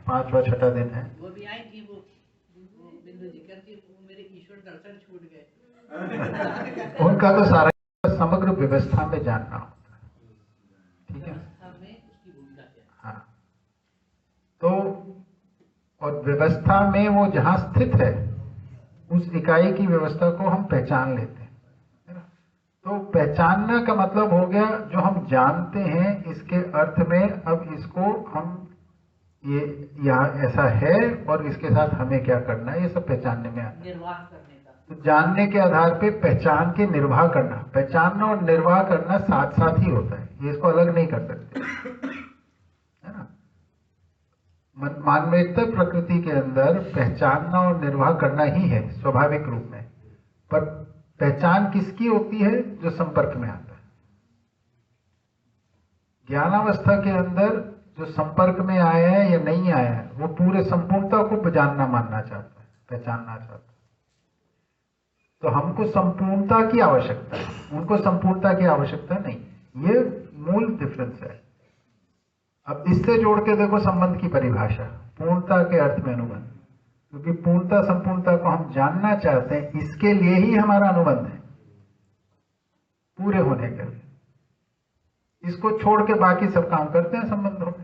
5वां छठा दिन है। वो भी आई थी, वो बिंदु जी करती, वो मेरे ईश्वर दर्शन छूट गए। उनका तो सारा समग्र व्यवस्था में जानना होता है, ठीक है। व्यवस्था में उसकी भूमिका क्या है? हाँ, तो और व्यवस्था में वो जहां स्थित है उस इकाई की व्यवस्था को हम पहचान लेते हैं, है ना। तो पहचानना का मतलब हो गया जो हम जानते हैं इसके अर्थ में, अब इसको हम ये यहाँ ऐसा है और इसके साथ हमें क्या करना है, ये सब पहचानने में आता है। निर्वाह करने का, तो जानने के आधार पे पहचान के निर्वाह करना, पहचानना और निर्वाह करना साथ साथ ही होता है, ये इसको अलग नहीं कर सकते, है ना। मानवीयता प्रकृति के अंदर पहचानना और निर्वाह करना ही है स्वाभाविक रूप में, पर पहचान किसकी होती है? जो संपर्क में आता है। ज्ञानावस्था के अंदर जो संपर्क में आया है या नहीं आया है, वो पूरे संपूर्णता को जानना मानना चाहता है, पहचानना चाहता है। तो हमको संपूर्णता की आवश्यकता है, उनको संपूर्णता की आवश्यकता नहीं, ये मूल डिफरेंस है। अब इससे जोड़ के देखो संबंध की परिभाषा, पूर्णता के अर्थ में अनुबंध, क्योंकि पूर्णता संपूर्णता को हम जानना चाहते हैं, इसके लिए ही हमारा अनुबंध है, पूरे होने के लिए। इसको छोड़ के बाकी सब काम करते हैं संबंधों में।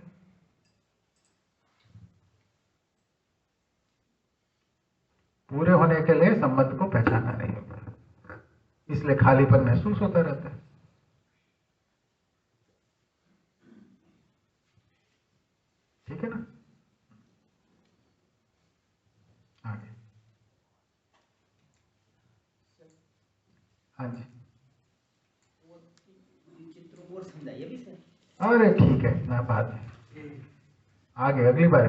पूरे होने के लिए संबंध को पहचाना नहीं होता, इसलिए खालीपन महसूस होता रहता है। ठीक है ना। आगे। हाँ जी, चित्रों को समझाइए भी सर। अरे ठीक है, मैं बाद में आगे अगली बार,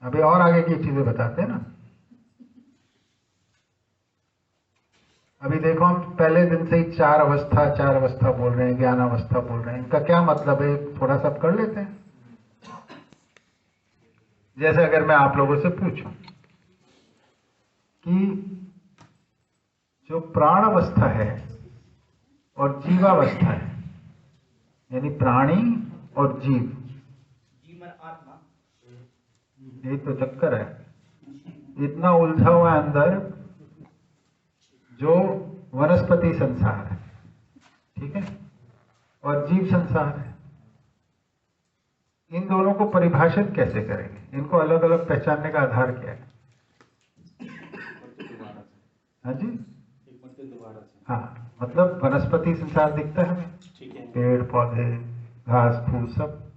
अभी और आगे की चीजें बताते हैं ना। अभी देखो हम पहले दिन से ही चार अवस्था बोल रहे हैं, ज्ञान अवस्था बोल रहे हैं, इनका क्या मतलब है थोड़ा सा कर लेते हैं। जैसे अगर मैं आप लोगों से पूछूं कि जो प्राण अवस्था है और जीवावस्था है, यानी प्राणी और जीव, जीवन आत्मा, ये तो चक्कर है, इतना उलझा हुआ है अंदर जो वनस्पति संसार है, ठीक है, और जीव संसार है। इन दोनों को परिभाषित कैसे करेंगे, इनको अलग अलग पहचानने का आधार क्या है? हाँ जी, हाँ, मतलब वनस्पति संसार दिखता है हमें, पेड़ पौधे घास फूस सब,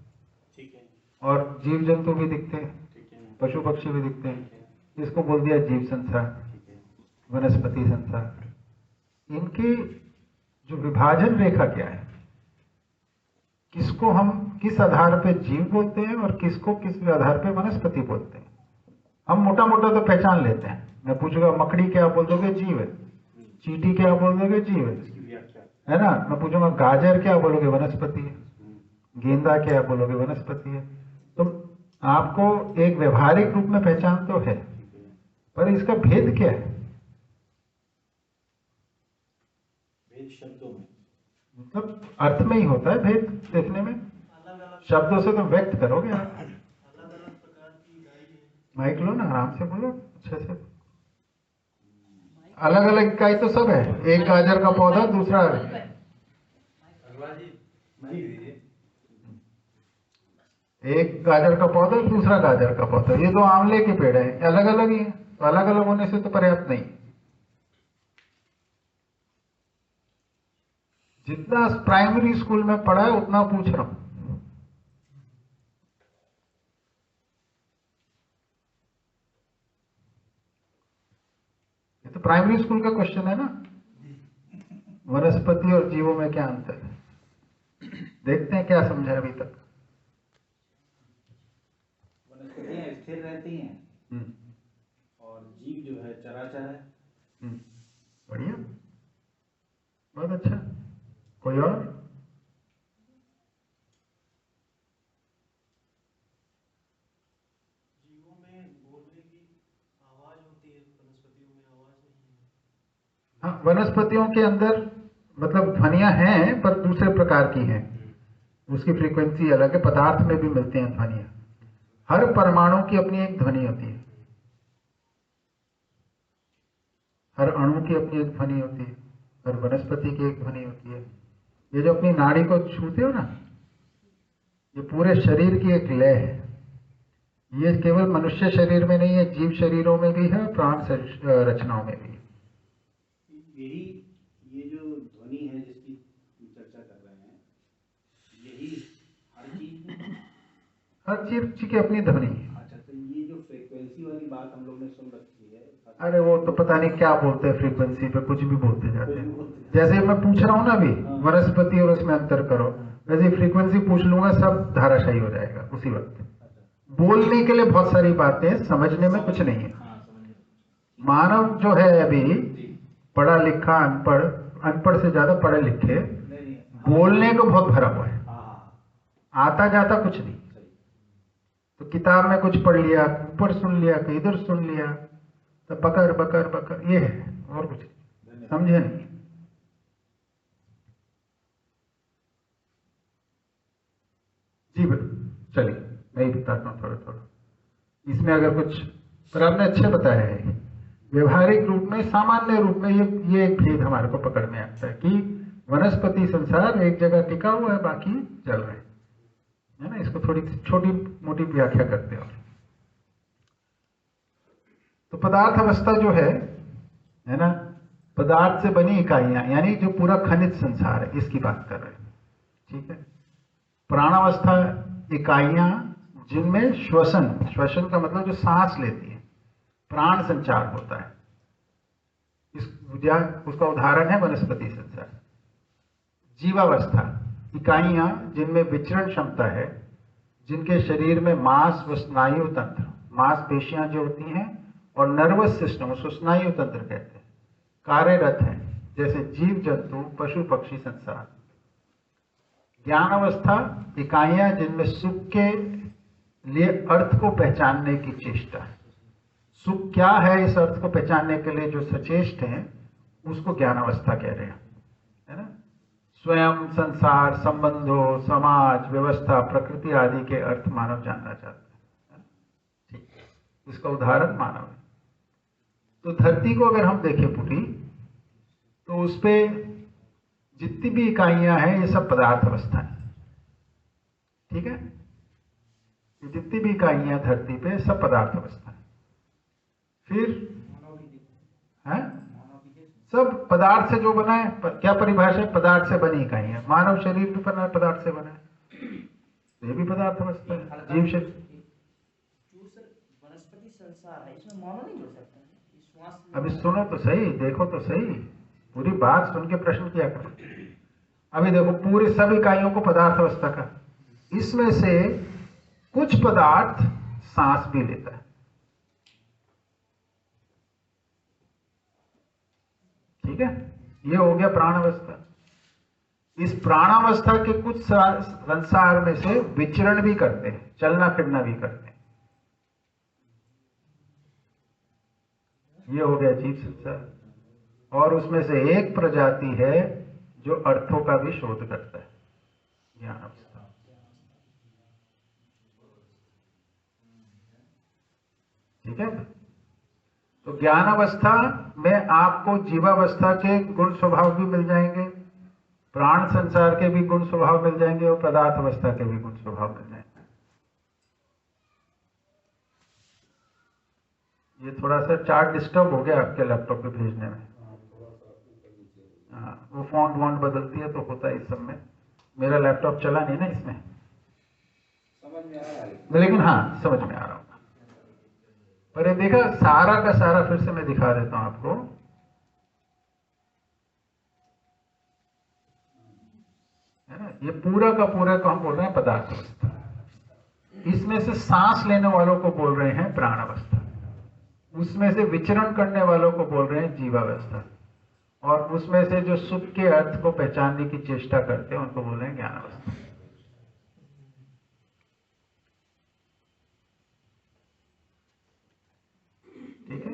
और जीव जंतु भी दिखते हैं, पशु पक्षी भी दिखते हैं, इसको बोल दिया जीव संसार, वनस्पति संसार। इनकी जो विभाजन रेखा क्या है, किसको हम किस आधार पे जीव बोलते हैं और किसको किस आधार पे वनस्पति बोलते हैं? हम मोटा मोटा तो पहचान लेते हैं, मैं पूछूंगा मकड़ी क्या बोल दोगे? जीव है। चींटी क्या बोल दोगे? जीव है ना। मैं पूछूंगा गाजर क्या बोलोगे? वनस्पति है। गेंदा क्या बोलोगे? वनस्पति है। तो आपको एक व्यवहारिक रूप में पहचान तो है, पर इसका भेद क्या है? भेद शब्दों में, मतलब अर्थ में ही होता है भेद देखने में, शब्दों से तो व्यक्त करोगे आप। माइक लो ना, आराम से बोलो अच्छे से। अलग अलग इकाई तो सब है, एक गाजर का पौधा दूसरा, एक गाजर का पौधा दूसरा गाजर का पौधा, ये दो आंवले के पेड़ हैं, अलग अलग ही हैं, तो अलग अलग होने से तो पर्याप्त नहीं। जितना प्राइमरी स्कूल में पढ़ा है उतना पूछ रहा हूं। ये तो प्राइमरी स्कूल का क्वेश्चन है ना, वनस्पति और जीवों में क्या अंतर है। देखते हैं क्या समझा अभी तक। वनस्पतियां स्थिर रहती हैं और जीव जो है चराचर है। बढ़िया, बहुत अच्छा। कोई और? जीवों में बोलने की आवाज होती है, वनस्पतियों में आवाज नहीं है। हाँ, वनस्पतियों के अंदर मतलब ध्वनियां हैं पर दूसरे प्रकार की हैं, उसकी फ्रीक्वेंसी अलग है, पदार्थ में भी मिलते हैं ध्वनियां। हर परमाणु की अपनी एक ध्वनि होती है, हर अणु की अपनी एक ध्वनि होती है, हर वनस्पति की एक ध्वनि होती है। ये जो अपनी नाड़ी को छूते हो ना, ये पूरे शरीर की एक लय है। ये केवल मनुष्य शरीर में नहीं है, जीव शरीरों में भी है, प्राण रचनाओं में भी है। यही ये जो ध्वनि है जिसकी चर्चा कर रहे हैं, यही हर चीज की अपनी ध्वनि है। अच्छा, तो ये जो फ्रीक्वेंसी वाली बात हम लोग ने सुन रखी है, अरे वो तो पता नहीं क्या बोलते हैं, फ्रीक्वेंसी पे कुछ भी बोलते जाते हैं। जैसे मैं पूछ रहा हूँ ना अभी, वनस्पति और उसमें अंतर करो, वैसे फ्रीक्वेंसी पूछ लूंगा, सब धाराशायी हो जाएगा उसी वक्त। बोलने के लिए बहुत सारी बातें, समझने में कुछ नहीं है। मानव जो है अभी पढ़ा लिखा अनपढ़, अनपढ़ से ज्यादा पढ़े लिखे, बोलने को बहुत भरा हुआ है, आता जाता कुछ नहीं। तो किताब में कुछ पढ़ लिया, ऊपर सुन लिया, कहीं इधर सुन लिया, तो बकर बकर बकर ये है, और कुछ समझे नहीं। जी चलिए मैं ही बताता हूँ थोड़ा थोड़ा इसमें, अगर कुछ, पर आपने अच्छे बताया है। व्यवहारिक रूप में, सामान्य रूप में ये एक भेद हमारे को पकड़ में आता है कि वनस्पति संसार एक जगह टिका हुआ है, बाकी चल रहे है ना। इसको थोड़ी छोटी मोटी व्याख्या करते हैं। तो पदार्थ अवस्था जो है ना, पदार्थ से बनी इकाइयां, यानी जो पूरा खनिज संसार है, इसकी बात कर रहे हैं, ठीक है। प्राणावस्था इकाइयां जिनमें श्वसन, श्वसन का मतलब जो सांस लेती है, प्राण संचार होता है, उसका उदाहरण है वनस्पति संसार। जीवावस्था इकाइयां जिनमें विचरण क्षमता है, जिनके शरीर में मांस व स्नायु तंत्र, मांसपेशियां जो होती हैं, और नर्वस सिस्टम, उसको स्नायु तंत्र कहते हैं, कार्यरत हैं, जैसे जीव जंतु, पशु पक्षी संसार। ज्ञान अवस्था इकाइयां जिनमें सुख के लिए अर्थ को पहचानने की चेष्टा है। सुख क्या है, इस अर्थ को पहचानने के लिए जो सचेष्ट हैं, उसको ज्ञान अवस्था कह रहे हैं, है ना। स्वयं, संसार, संबंधों, समाज व्यवस्था, प्रकृति आदि के अर्थ मानव जानना चाहता है, ठीक। इसका उदाहरण मानव है। तो धरती को अगर हम देखें पूरी, तो उस पे जितनी भी इकाइयां हैं, ये सब पदार्थ अवस्था है, ठीक है। ये जितनी भी इकाइयां धरती पे, सब पदार्थ अवस्था है। फिर है सब पदार्थ से जो बना है, क्या परिभाषा है, पदार्थ से बनी इकाइयां। मानव शरीर भी बना है, पदार्थ से बना है, ये भी पदार्थ अवस्था है। जीव शरीर, वनस्पति संसार है, इसमें मानव नहीं जुड़ सकता। अभी सुनो तो सही, देखो तो सही, पूरी बात सुन के प्रश्न किया करो। अभी देखो, पूरी सब इकाइयों को पदार्थ अवस्था का, इसमें से कुछ पदार्थ सांस भी लेता है, ठीक है। ये हो गया प्राणावस्था। इस प्राणावस्था के कुछ संसार में से विचरण भी करते हैं, चलना फिरना भी करते हैं, ये हो गया जीव संसार। और उसमें से एक प्रजाति है जो अर्थों का भी शोध करता है, ज्ञान अवस्था, ठीक है। तो ज्ञान अवस्था में आपको जीवावस्था के गुण स्वभाव भी मिल जाएंगे, प्राण संसार के भी गुण स्वभाव मिल जाएंगे, और पदार्थ अवस्था के भी गुण स्वभाव मिल जाएंगे। ये थोड़ा सा चार्ट डिस्टर्ब हो गया आपके लैपटॉप पे भेजने में, हाँ, वो फॉन्ट वॉन्ट बदलती है तो होता है इस सब में। मेरा लैपटॉप चला नहीं ना इसमें, समझ में आ रहा है, लेकिन हाँ समझ में आ रहा होगा। पर ये देखा, सारा का सारा फिर से मैं दिखा देता हूं आपको, है ना। ये पूरा का पूरा को हम बोल रहे हैं पदार्थ अवस्था। इसमें से सांस लेने वालों को बोल रहे हैं प्राण अवस्था, उसमें से विचरण करने वालों को बोल रहे हैं जीवावस्था, और उसमें से जो सुख के अर्थ को पहचानने की चेष्टा करते हैं, उनको बोल रहे हैं ज्ञान अवस्था। ठीक है,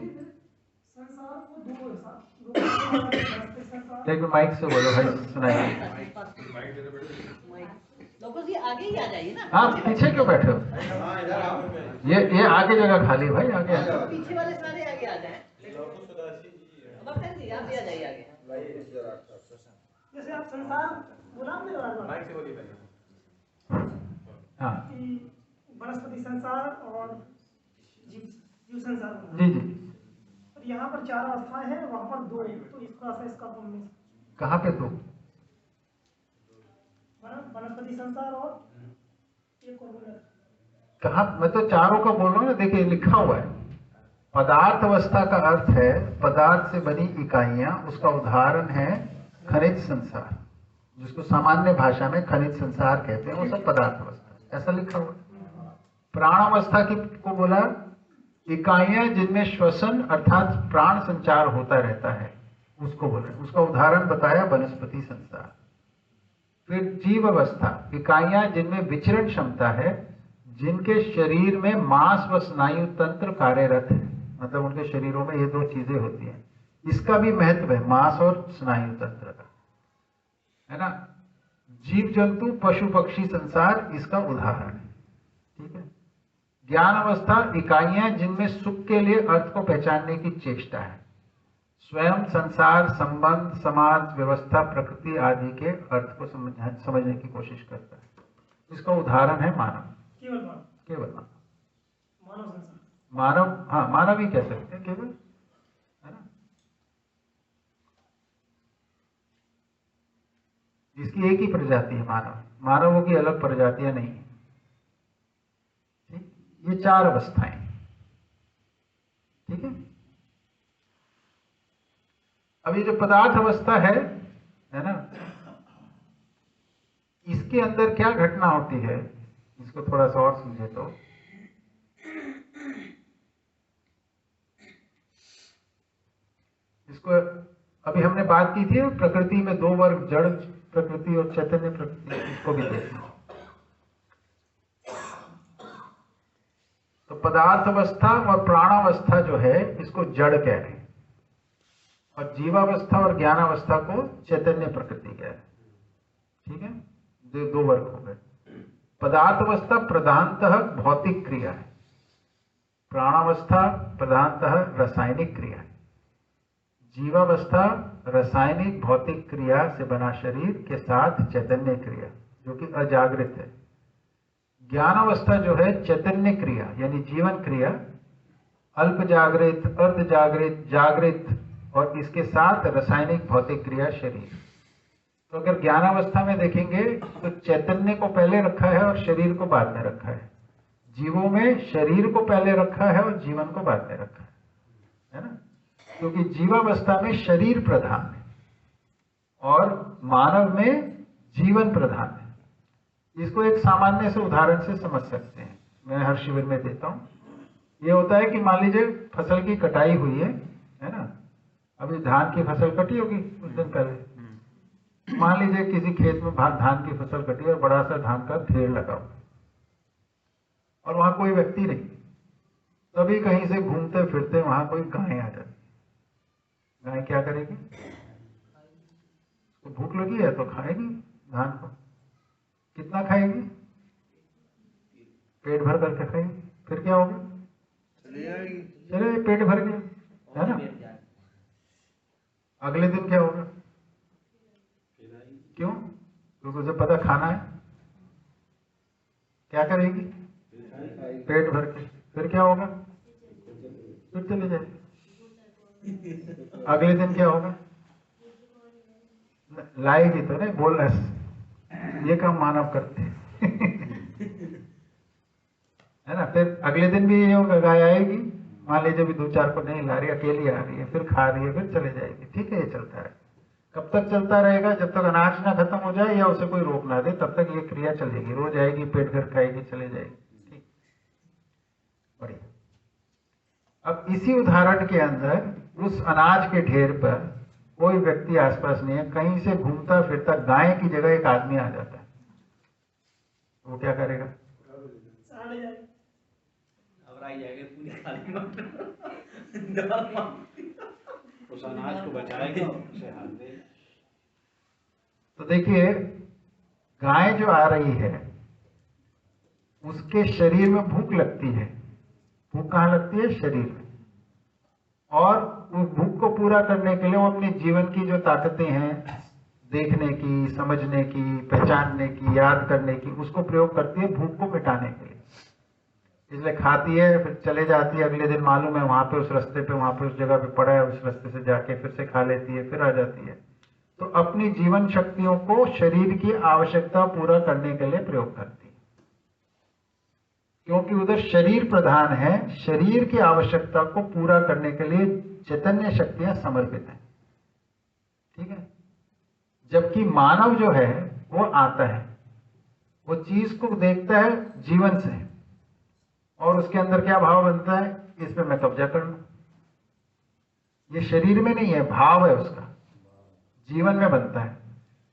एक माइक से बोलो भाई, सुनाइए। तो जी आगे ही आ जाइए ना। आप पीछे क्यों बैठे हो? हाँ इधर आओ। ये आगे जगह खाली भाई, आगे आ जाओ। पीछे वाले सारे आगे आ जाएं। बख्तर जी आप भी आ जाइए आगे। जैसे आप संसार बोला आपने बार-बार माइक से बोलिए पहले। हाँ कि वनस्पति संसार और जीव संसार बोला। जी जी। और यहाँ पर 4 अवस्थाएं हैं, वहाँ पर 2, तो इसका सा इसका कॉम्बिनेशन कहाँ पे दो? वनस्पति संसार और एक और बोला। कहाँ? मैं तो चारों का बोल रहा हूँ ना, देखिए लिखा हुआ है। पदार्थ अवस्था का अर्थ है पदार्थ से बनी इकाइयां, उसका उदाहरण है खनिज संसार, जिसको सामान्य भाषा में खनिज संसार कहते हैं, वो सब पदार्थ अवस्था, ऐसा लिखा हुआ है। प्राणावस्था की को बोला इकाइयां जिनमें श्वसन अर्थात प्राण संचार होता रहता है, उसको बोला, उसका उदाहरण बताया वनस्पति संसार। फिर जीव अवस्था, इकाइयां जिनमें विचरण क्षमता है, जिनके शरीर में मांस व स्नायु तंत्र कार्यरत है, मतलब उनके शरीरों में ये 2 चीजें होती हैं। इसका भी महत्व है, मांस और स्नायु तंत्र का, है ना। जीव जंतु पशु पक्षी संसार इसका उदाहरण है, ठीक है। ज्ञान अवस्था, इकाइयां जिनमें सुख के लिए अर्थ को पहचानने की चेष्टा है, स्वयं संसार संबंध समाज व्यवस्था प्रकृति आदि के अर्थ को समझने की कोशिश करता है। इसका उदाहरण है मानव, केवल मानव, केवल मानव, मानव संसार, मानव, हाँ मानव ही कह सकते हैं केवल, है ना। इसकी एक ही प्रजाति है मानव, मानवों की अलग प्रजातियां नहीं है, ठीक। ये 4 अवस्थाएं, ठीक है। अब ये जो पदार्थ अवस्था है ना, इसके अंदर क्या घटना होती है, इसको थोड़ा सा और समझे तो इसको, अभी हमने बात की थी प्रकृति में 2 वर्ग, जड़ प्रकृति और चैतन्य प्रकृति, इसको भी देखना। तो पदार्थ अवस्था और प्राणावस्था जो है इसको जड़ कह रहे हैं, और जीवावस्था और ज्ञानावस्था को चैतन्य प्रकृति कह रहे हैं, ठीक है। 2 वर्ग हो गए। पदार्थ अवस्था प्रधानतः भौतिक क्रिया है, प्राणावस्था प्रधानतः रासायनिक क्रिया है, जीवावस्था रासायनिक भौतिक क्रिया से बना शरीर के साथ चैतन्य क्रिया जो कि अजागृत है। ज्ञानावस्था जो है चैतन्य क्रिया यानी जीवन क्रिया, अल्प जागृत, अर्ध जागृत, जागृत और इसके साथ रासायनिक भौतिक क्रिया शरीर। तो अगर ज्ञानावस्था में देखेंगे तो चैतन्य को पहले रखा है और शरीर को बाद में रखा है। जीवों में शरीर को पहले रखा है और जीवन को बाद में रखा है ना। क्योंकि जीवावस्था में शरीर प्रधान है और मानव में जीवन प्रधान है। इसको एक सामान्य से उदाहरण से समझ सकते हैं, मैं हर शिविर में देता हूं। ये होता है कि मान लीजिए फसल की कटाई हुई है ना, अभी धान की फसल कटी होगी कुछ दिन पहले, मान लीजिए किसी खेत में धान की फसल कटी और बड़ा सा धान का ढेर लगा हुआ और वहां कोई व्यक्ति नहीं, तभी कहीं से घूमते फिरते वहां कोई गाय आ जाती। गाय क्या करेगी? तो भूख लगी है तो खाएगी धान को। कितना खाएगी? पेट भर करके खाएगी। फिर क्या होगा? चले पेट भर गया है ना। अगले दिन क्या होगा? क्यों? क्योंकि उसे पता खाना है। क्या करेगी? पेट भर के। फिर क्या होगा? फिर चले जाएगी। अगले दिन क्या होगा? लाएगी तो नहीं, बोलस ये काम मानव करते हैं है ना। फिर अगले दिन भी ये होगा, गाय आएगी, मान लीजिए भी 2-4 को नहीं ला रही, अकेली आ रही है, फिर खा रही है, फिर चले जाएगी। ठीक है, ये चलता है। कब तक चलता रहेगा? जब तक अनाज ना खत्म हो जाए या उसे कोई रोक ना दे, तब तक ये क्रिया चलेगी। रोज आएगी, पेट भर खाएगी, चले जाएगी। ठीक, बढ़िया। अब इसी उदाहरण के अंदर उस अनाज के ढेर पर कोई व्यक्ति आसपास नहीं है, कहीं से घूमता फिरता गाय की जगह एक आदमी आ जाता है, वो क्या करेगा? उस अनाज को बचाएगा, उसे हाथ दे। तो देखिए, गाय जो आ रही है उसके शरीर में भूख लगती है। भूख कहाँ लगती है? शरीर में। और उस भूख को पूरा करने के लिए वो अपने जीवन की जो ताकतें हैं, देखने की, समझने की, पहचानने की, याद करने की, उसको प्रयोग करती है भूख को मिटाने के लिए। इसलिए खाती है, फिर चले जाती है, अगले दिन मालूम है वहां पे उस रास्ते पे, वहां पे उस जगह पे पड़ा है, उस रास्ते से जाके फिर से खा लेती है, फिर आ जाती है। तो अपनी जीवन शक्तियों को शरीर की आवश्यकता पूरा करने के लिए प्रयोग करती है, क्योंकि उधर शरीर प्रधान है। शरीर की आवश्यकता को पूरा करने के लिए चैतन्य शक्तियां समर्पित हैं, ठीक है। जबकि मानव जो है वो आता है, वो चीज को देखता है जीवन से, और उसके अंदर क्या भाव बनता है? इस पे मैं कब्जा कर लूं। ये शरीर में नहीं है, भाव है उसका, जीवन में बनता है।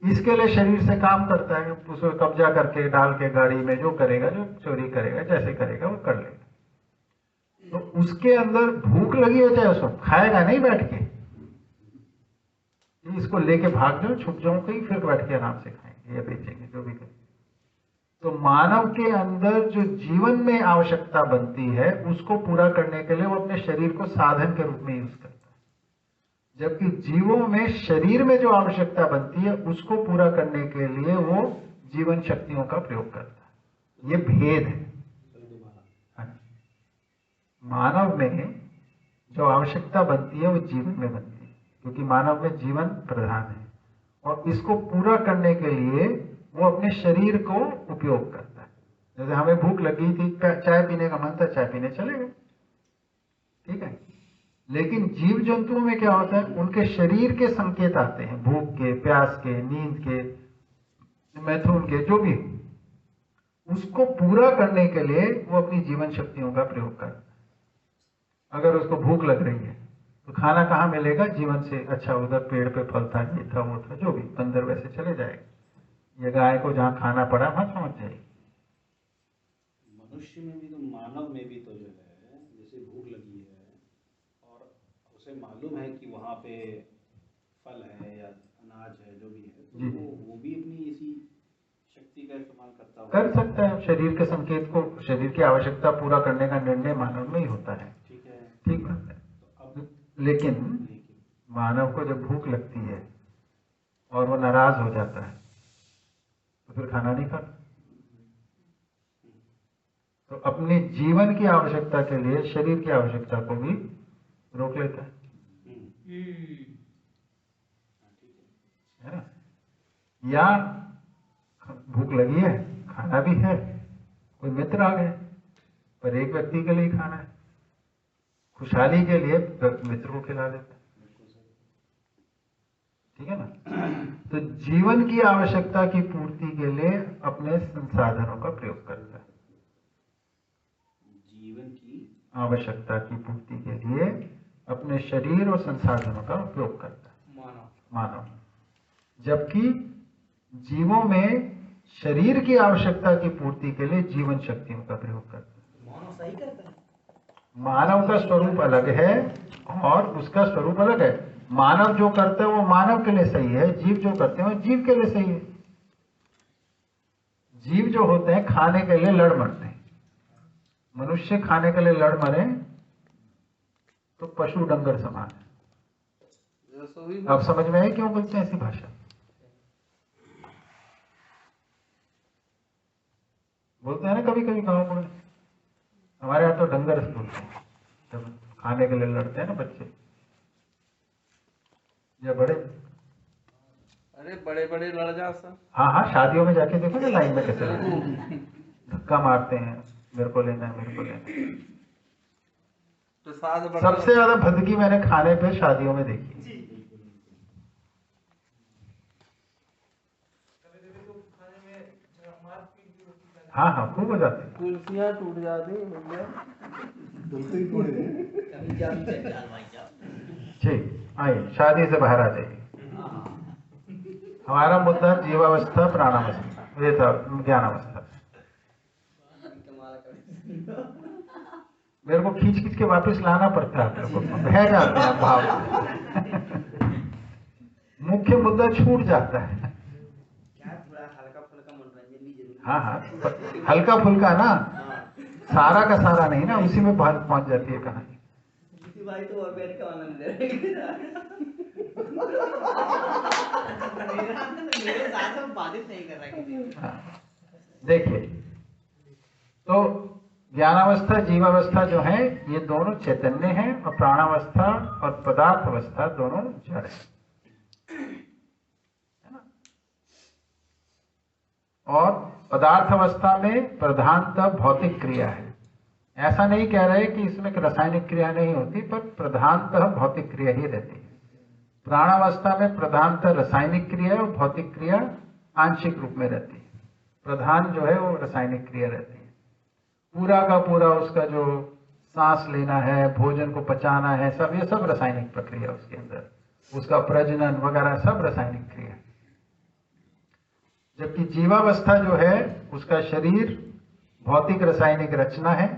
इसके लिए शरीर से काम करता है, उसको कब्जा करके डाल के गाड़ी में जो करेगा, जो चोरी करेगा, जैसे करेगा वो कर लेगा। तो उसके अंदर भूख लगी हो चाहे उसको, खाएगा नहीं बैठ के, इसको लेके भाग जाओ, छुप जाऊं कहीं, फिर बैठ के आराम से खाएंगे या बेचेंगे, जो भी करेंगे। तो मानव के अंदर जो जीवन में आवश्यकता बनती है उसको पूरा करने के लिए वो अपने शरीर को साधन के रूप में यूज करता है। जबकि जीवों में शरीर में जो आवश्यकता बनती है उसको पूरा करने के लिए वो जीवन शक्तियों का प्रयोग करता है। ये भेद है। मानव में जो आवश्यकता बनती है वो जीवन में बनती है, क्योंकि मानव में जीवन प्रधान है, और इसको पूरा करने के लिए वो अपने शरीर को उपयोग करता है। जैसे हमें भूख लगी थी, चाय पीने का मन था, चाय पीने चले गए, ठीक है। लेकिन जीव जंतुओं में क्या होता है? उनके शरीर के संकेत आते हैं, भूख के, प्यास के, नींद के, मैथुन के, जो भी, उसको पूरा करने के लिए वो अपनी जीवन शक्तियों का प्रयोग करता है। अगर उसको भूख लग रही है तो खाना कहाँ मिलेगा? जीवन से। अच्छा, उधर पेड़ पे फल था, ये था, वो था, जो भी, अंदर वैसे चले जाएगा। ये गाय को जहाँ खाना पड़ा वहां समझ जाएगी। मनुष्य में भी तो, मानव में भी तो जो है, जैसे भूख लगी है और उसे मालूम है कि वहाँ पे फल है या अनाज है, जो भी है, तो वो भी अपनी इसी शक्ति का इस्तेमाल करता कर सकता है। शरीर के संकेत को, शरीर की आवश्यकता पूरा करने का निर्णय मानव में ही होता है, ठीक है, ठीक बात है। लेकिन मानव को जब भूख लगती है और वो नाराज हो जाता है तो फिर खाना नहीं खाता। तो अपने जीवन की आवश्यकता के लिए शरीर की आवश्यकता को भी रोक लेता है ना। या भूख लगी है, खाना भी है, कोई मित्र आ गए, पर एक व्यक्ति के लिए खाना है, खुशहाली के लिए मित्र को खिला देता है, ठीक है ना। तो जीवन की आवश्यकता की पूर्ति के लिए अपने संसाधनों का प्रयोग करता है। जीवन की आवश्यकता की पूर्ति के लिए अपने शरीर और संसाधनों का उपयोग करता है मानव। जबकि जीवों में शरीर की आवश्यकता की पूर्ति के लिए जीवन शक्तियों का प्रयोग करता है। मानव सही करता है। मानव का स्वरूप अलग है और उसका स्वरूप अलग है। मानव जो करता है वो मानव के लिए सही है, जीव जो करते हैं वो जीव के लिए सही है। जीव जो होते हैं खाने के लिए लड़ मरते हैं। मनुष्य खाने के लिए लड़ मरे तो पशु डंगर समान है। अब समझ में आए क्यों बोलते हैं ऐसी भाषा? बोलते हैं ना कभी कभी गाँव में, हमारे यहाँ तो डंगर बोलते हैं जब खाने के लिए लड़ते हैं ना बच्चे या बड़े। अरे बड़े बड़े लड़ जा सब। हाँ हाँ, शादियों में जाके देखो ना लाइन में कैसे धक्का मारते हैं, मेरे को लेना है, मेरे को लेना है। प्रसाद सबसे ज्यादा भदकी मैंने खाने पे शादियों में देखी। हाँ हाँ, खूब हो जाते हैं। कुर्सियाँ टूट जाती भैया। ठीक, आइए शादी से बाहर आ जाइए। हमारा मुद्दा जीवावस्था, प्राणावस्था, ये था ज्ञानावस्था। मेरे को खींच खींच के वापस लाना पड़ता है, मेरे को बह जाते हैं भाव। मुख्य मुद्दा छूट जाता है। क्या थोड़ा हल्का फुल्का मन हाँ हाँ, हल्का फुल्का ना, सारा का सारा नहीं ना, उसी में पहुंच जाती है कहानी। जीती भाई तो और बैठ के आनंद ले रहे हैं। मेरे साथ हम बाधित नहीं कर रहा किसी को। हाँ, देखिए, तो ज्ञानावस्था जीवावस्था जो है ये दोनों चैतन्य हैं, और प्राणावस्था और पदार्थ अवस्था दोनों जड़ है ना। और पदार्थ अवस्था में प्रधानतः भौतिक क्रिया है। ऐसा नहीं कह रहे कि इसमें रासायनिक क्रिया नहीं होती, पर प्रधानतः भौतिक क्रिया ही रहती है। प्राणावस्था में प्रधानतः रासायनिक क्रिया और भौतिक क्रिया आंशिक रूप में रहती है। प्रधान जो है वो रासायनिक क्रिया रहती है। पूरा का पूरा उसका जो सांस लेना है, भोजन को पचाना है, सब ये सब रासायनिक प्रक्रिया उसके अंदर, उसका प्रजनन वगैरह सब रासायनिक क्रिया। जबकि जीवावस्था जो है उसका शरीर भौतिक रासायनिक रचना है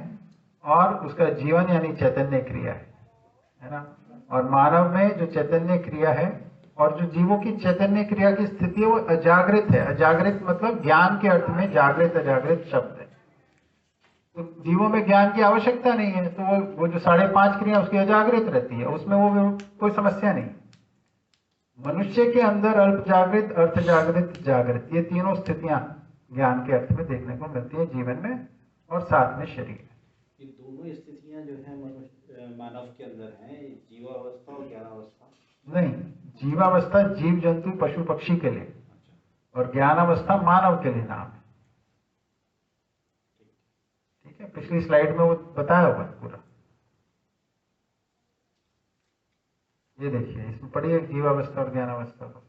और उसका जीवन यानी चैतन्य क्रिया है ना। और मानव में जो चैतन्य क्रिया है और जो जीवों की चैतन्य क्रिया की स्थिति है वो अजागृत है। अजागृत मतलब ज्ञान के अर्थ में जागृत अजागृत शब्द है। तो जीवों में ज्ञान की आवश्यकता नहीं है, तो वो जो 5.5 क्रिया उसकी अजागृत रहती है, उसमें वो कोई समस्या नहीं। मनुष्य के अंदर अल्प जागृत, अर्थ जागृत, जागृत, ये तीनों स्थितियां ज्ञान के अर्थ में देखने को मिलती है जीवन में, और साथ में शरीर। ये दोनों स्थितियां जो है मनुष्य मानव के अंदर हैं, जीवावस्था और ज्ञानावस्था। नहीं, जीवावस्था जीव जंतु पशु पक्षी के लिए, और ज्ञानावस्था मानव के लिए नाम है। ठीक है, पिछली स्लाइड में वो बताया होगा पूरा। ये देखिए, इसमें पढ़िए जीवावस्था और ज्ञानावस्था को।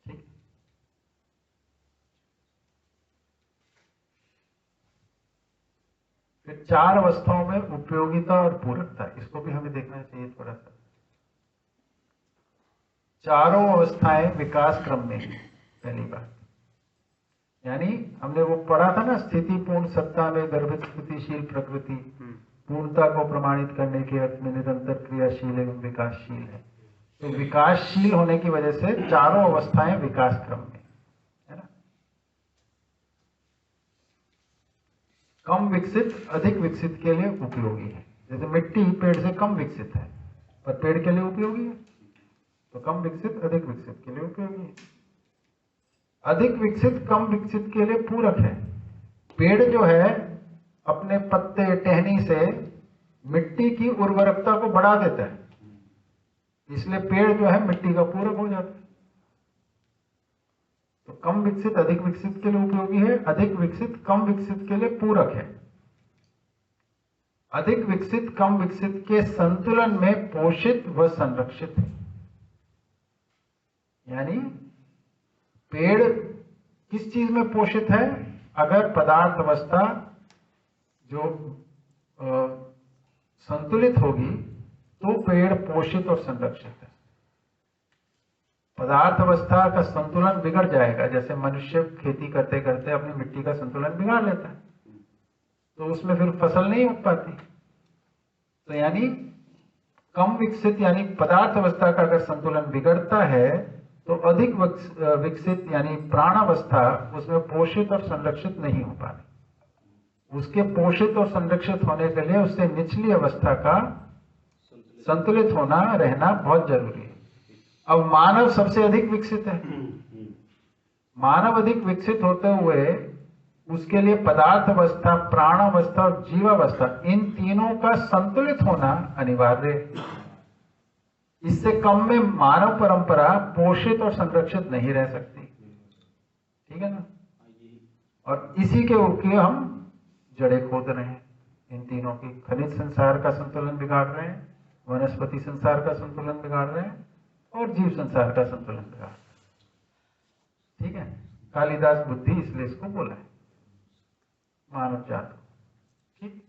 ठीक, फिर 4 अवस्थाओं में उपयोगिता और पूरकता, इसको भी हमें देखना चाहिए थोड़ा सा। चारों अवस्थाएं विकास क्रम में है, पहली बात। यानी हमने वो पढ़ा था ना, स्थिति पूर्ण सत्ता में गर्भित स्थितिशील प्रकृति पूर्णता को प्रमाणित करने के अर्थ में निरंतर क्रियाशील एवं विकासशील है। तो विकासशील होने की वजह से चारों अवस्थाएं विकास क्रम में है ना। कम विकसित अधिक विकसित के लिए उपयोगी है। जैसे मिट्टी पेड़ से कम विकसित है पर पेड़ के लिए उपयोगी है, तो कम विकसित अधिक विकसित के लिए उपयोगी है। अधिक विकसित कम विकसित के लिए पूरक है। पेड़ जो है अपने पत्ते टहनी से मिट्टी की उर्वरकता को बढ़ा देता है, इसलिए पेड़ जो है मिट्टी का पूरक हो जाता है। तो कम विकसित अधिक विकसित के लिए उपयोगी है, अधिक विकसित कम विकसित के लिए पूरक है। अधिक विकसित कम विकसित के संतुलन में पोषित व संरक्षित है। यानी पेड़ किस चीज में पोषित है? अगर पदार्थ अवस्था जो संतुलित होगी तो पेड़ पोषित और संरक्षित है। पदार्थ अवस्था का संतुलन बिगड़ जाएगा, जैसे मनुष्य खेती करते करते अपनी मिट्टी का संतुलन बिगाड़ लेता है, तो उसमें फिर फसल नहीं उग पाती। तो यानी कम विकसित यानी पदार्थ अवस्था का अगर संतुलन बिगड़ता है तो अधिक विकसित यानी प्राणावस्था उसमें पोषित और संरक्षित नहीं हो पाती। उसके पोषित और संरक्षित होने के लिए उससे निचली अवस्था का संतुलित होना रहना बहुत जरूरी है। अब मानव सबसे अधिक विकसित है। मानव अधिक विकसित होते हुए उसके लिए पदार्थ अवस्था, प्राणावस्था और जीवावस्था, इन तीनों का संतुलित होना अनिवार्य है। इससे कम में मानव परंपरा पोषित और संरक्षित नहीं रह सकती। ठीक है ना। और इसी के ऊपर हम जड़ें खोद रहे हैं। इन तीनों की, खनिज संसार का संतुलन बिगाड़ रहे हैं, वनस्पति संसार का संतुलन बिगाड़ रहे हैं, और जीव संसार का संतुलन बिगाड़ रहे हैं। ठीक है। कालिदास बुद्धि इसलिए इसको बोला है मानव जात। ठीक।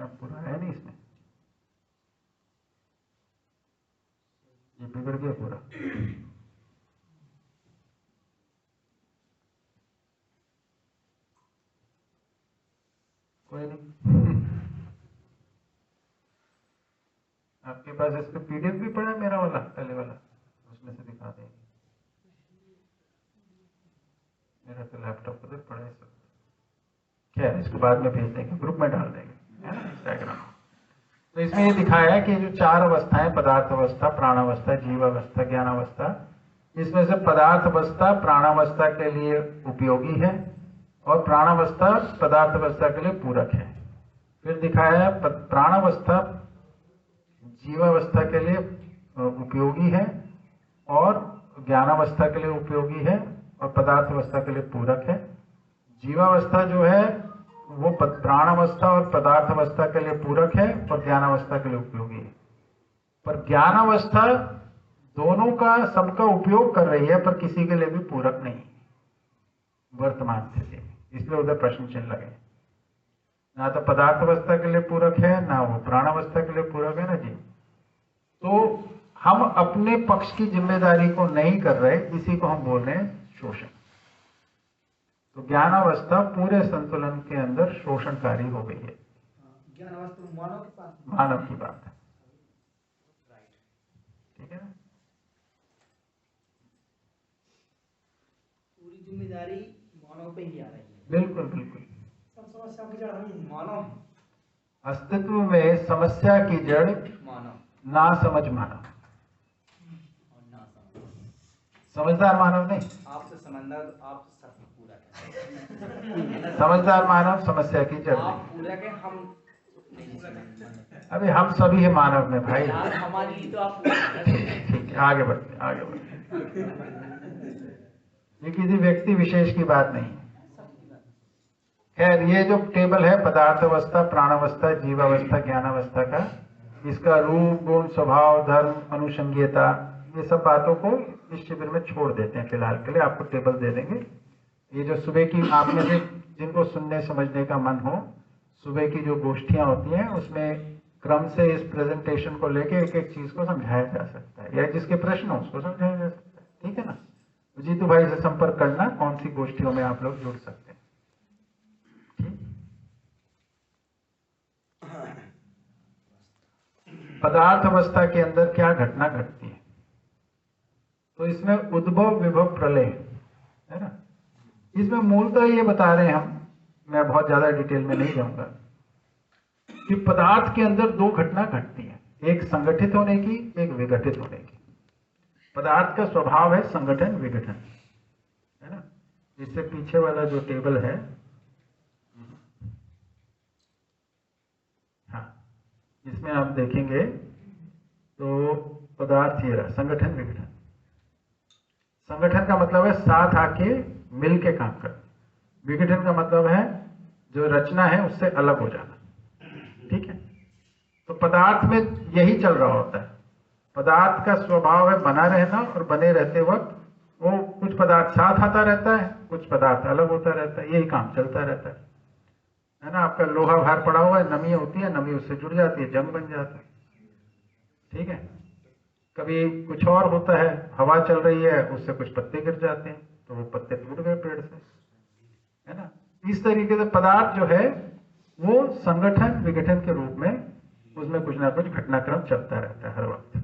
क्या पूरा है नहीं इसमें, ये बिगड़ गया पूरा। कोई नहीं आपके पास इस पे पीडीएफ भी पड़ा है मेरा वाला पहले वाला, उसमें से दिखा देंगे। मेरा तो लैपटॉप उधर पड़ा है सब। खैर इसको बाद में भेज देंगे, ग्रुप में डाल देंगे, है ना, इंस्टाग्राम। तो इसमें ये दिखाया है कि जो 4 अवस्थाएं, पदार्थ अवस्था, प्राणावस्था, जीवावस्था, ज्ञानावस्था, इसमें से पदार्थ अवस्था प्राणावस्था के लिए उपयोगी है और प्राणावस्था पदार्थ अवस्था के लिए पूरक है। फिर दिखाया है प्राणावस्था जीवावस्था के लिए उपयोगी है और ज्ञानावस्था के लिए उपयोगी है और पदार्थ अवस्था के लिए पूरक है। जीवावस्था जो है वो प्राणावस्था और पदार्थ अवस्था के लिए पूरक है और ज्ञानावस्था के लिए उपयोगी है। पर ज्ञानावस्था दोनों का सबका उपयोग कर रही है पर किसी के लिए भी पूरक नहीं वर्तमान स्थिति में, इसलिए उधर प्रश्न चिन्ह लगे। ना तो पदार्थ अवस्था के लिए पूरक है ना वो प्राणावस्था के लिए पूरक है ना जी। तो हम अपने पक्ष की जिम्मेदारी को नहीं कर रहे, इसी को हम बोल रहे हैं शोषण। तो ज्ञानावस्था पूरे संतुलन के अंदर शोषणकारी हो गई है। ज्ञानावस्था मानव के पास, मानव की बात है, ठीक है ना। पूरी जिम्मेदारी मानव पे ही आ रही है। बिल्कुल बिल्कुल। सब समस्या की जड़ हम ही हैं। मानव अस्तित्व में समस्या की जड़ मानव ना समझ मानव, और ना समझ। समझदार मानव नहीं, आपसे समझदार, आप सब पूरा है। समझदार मानव समस्या की जड़ आप नहीं। पूरा के हम नहीं समझ। अभी हम सभी है मानव में भाई। यार हमारे लिए तो आप पूरा हैं। ठीक है, आगे बढ़ते आगे बढ़ते। ये किसी व्यक्ति विशेष की बात नहीं है। खैर ये जो टेबल है पदार्थ अवस्था, प्राणावस्था, जीवावस्था, ज्ञानावस्था का, इसका रूप, गुण, स्वभाव, धर्म, अनुषंगीयता, ये सब बातों को इस शिविर में छोड़ देते हैं फिलहाल के लिए। आपको टेबल दे देंगे। ये जो सुबह की आप में से जिनको सुनने समझने का मन हो, सुबह की जो गोष्ठियां होती हैं उसमें क्रम से इस प्रेजेंटेशन को लेके एक एक चीज को समझाया जा सकता है, या जिसके प्रश्न हो उसको समझाया जा सकता है, ठीक है ना। जीतू भाई से संपर्क करना, कौन सी गोष्ठियों में आप लोग जुड़ सकते हैं। पदार्थ अवस्था के अंदर क्या घटना घटती है, तो इसमें उद्भव विभव प्रलय है ना। इसमें मूलतः ये बता रहे हैं हम, मैं बहुत ज्यादा डिटेल में नहीं जाऊंगा, कि पदार्थ के अंदर 2 घटना घटती है, एक संगठित होने की, एक विघटित होने की। पदार्थ का स्वभाव है संगठन विघटन, है ना। इससे पीछे वाला जो टेबल है, हाँ, इसमें आप देखेंगे तो पदार्थ ये रहा, संगठन विघटन। संगठन का मतलब है साथ आके मिल के काम करना। विघटन का मतलब है जो रचना है उससे अलग हो जाना, ठीक है। तो पदार्थ में यही चल रहा होता है। पदार्थ का स्वभाव है बना रहना, और बने रहते वक्त वो कुछ पदार्थ साथ आता रहता है, कुछ पदार्थ अलग होता रहता है, यही काम चलता रहता है ना। आपका लोहा बाहर पड़ा हुआ है, नमी होती है, नमी उससे जुड़ जाती है, जंग बन जाता है, ठीक है। कभी कुछ और होता है, हवा चल रही है, उससे कुछ पत्ते गिर जाते हैं, तो वो पत्ते टूट गए पेड़ से, है ना। इस तरीके से पदार्थ जो है वो संगठन विघटन के रूप में उसमें कुछ ना कुछ घटनाक्रम चलता रहता है हर वक्त।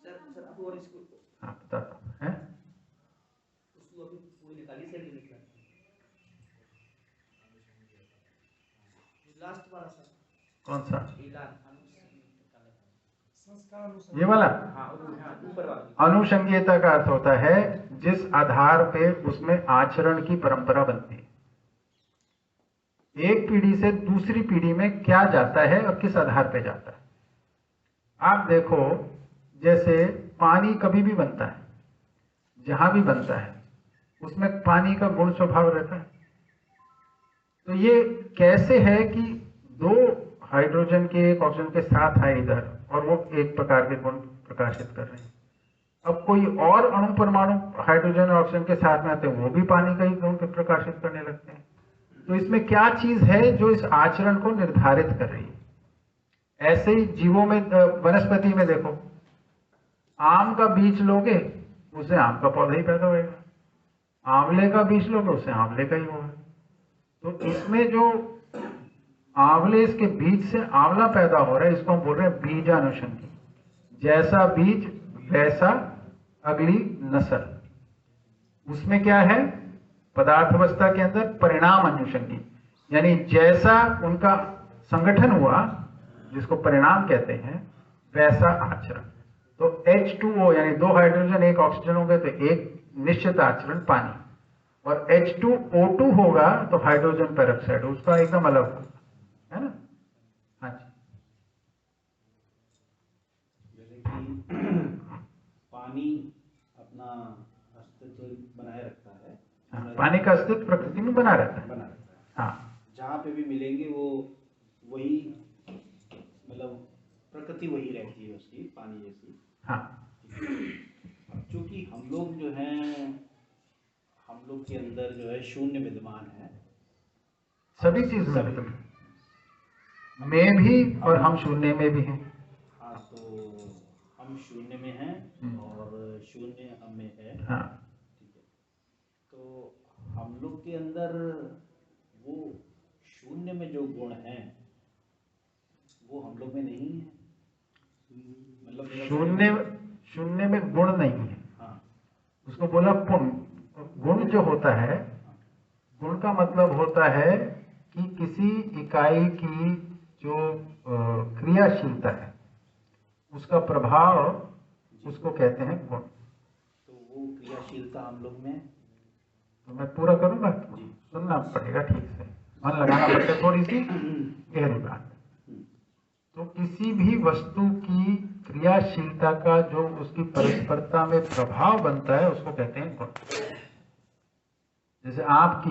सर अब और इसको हाँ बताता हूँ, है उसको अभी पूरी निकाली से नहीं निकला। लास्ट वाला सर कौन सा, ऐलान संस्कार अनुसार ये वाला। हाँ ऊपर वाला। अनुषंगीयता का अर्थ होता है जिस आधार पे उसमें आचरण की परंपरा बनती है। एक पीढ़ी से दूसरी पीढ़ी में क्या जाता है और किस आधार पे जाता है। आप देखो, जैसे पानी कभी भी बनता है, जहां भी बनता है उसमें पानी का गुण स्वभाव रहता है। तो ये कैसे है कि 2 हाइड्रोजन के एक ऑक्सीजन के साथ आए इधर, और वो एक प्रकार के गुण प्रकाशित कर रहे हैं। अब कोई और अणु परमाणु हाइड्रोजन और ऑक्सीजन के साथ में आते हैं, वो भी पानी का ही गुण प्रकाशित करने लगते हैं। तो तो इसमें क्या चीज है जो इस आचरण को निर्धारित कर रही है। ऐसे ही जीवों में, वनस्पति में देखो, आम का बीज लोगे उससे आम का पौधा ही पैदा होगा, आंवले का बीज लोगे उससे आंवले का ही होगा। तो इसमें जो आंवले इसके बीज से आंवला पैदा हो रहा है, इसको हम बोल रहे हैं बीजानुषंगी। जैसा बीज वैसा अगली नस्ल। उसमें क्या है, पदार्थ अवस्था के अंदर परिणाम अनुषंगी, यानी जैसा उनका संगठन हुआ जिसको परिणाम कहते हैं, वैसा आचरण। तो H2O यानी 2 हाइड्रोजन 1 ऑक्सीजन हो गए तो एक निश्चित आचरण पानी, और H2O2 होगा तो हाइड्रोजन पेरोक्साइड, उसका एकदम अलग होगा, है ना। हाँ जी। जैसे कि पानी अपना अस्तित्व बनाए रखता है। हाँ, पानी का अस्तित्व प्रकृति में बना रहता है। बना रहता है। हाँ, जहाँ पे भी मिलेंगे वो वही, मतलब प्रकृति वही रहती है उसकी, पानी जैसी। हाँ, अब चूंकि हम लोग जो हैं, हम लोग के अंदर जो है शून्य विद्यमान है सभी चीज में मतलब में भी, और हम शून्य में भी हैं। हाँ, तो हम शून्य में हैं और शून्य हम में है। हाँ, ठीक है। तो हम लोग के अंदर वो शून्य में जो गुण हैं वो हम लोग में नहीं है। मतलब शून्य में गुण नहीं है। हाँ, उसको बोला पुण्य। गुण जो होता है, गुण का मतलब होता है कि किसी इकाई की जो क्रियाशीलता है उसका प्रभाव, उसको कहते हैं गुण। तो वो क्रियाशीलता हम लोग में। तो मैं पूरा करूंगा, सुनना पड़ेगा ठीक से, मन लगाना पड़ेगा, थोड़ी सी गहरी बात। तो किसी भी वस्तु की क्रियाशीलता का जो उसकी परस्परता में प्रभाव बनता है उसको कहते हैं गुण। जैसे आप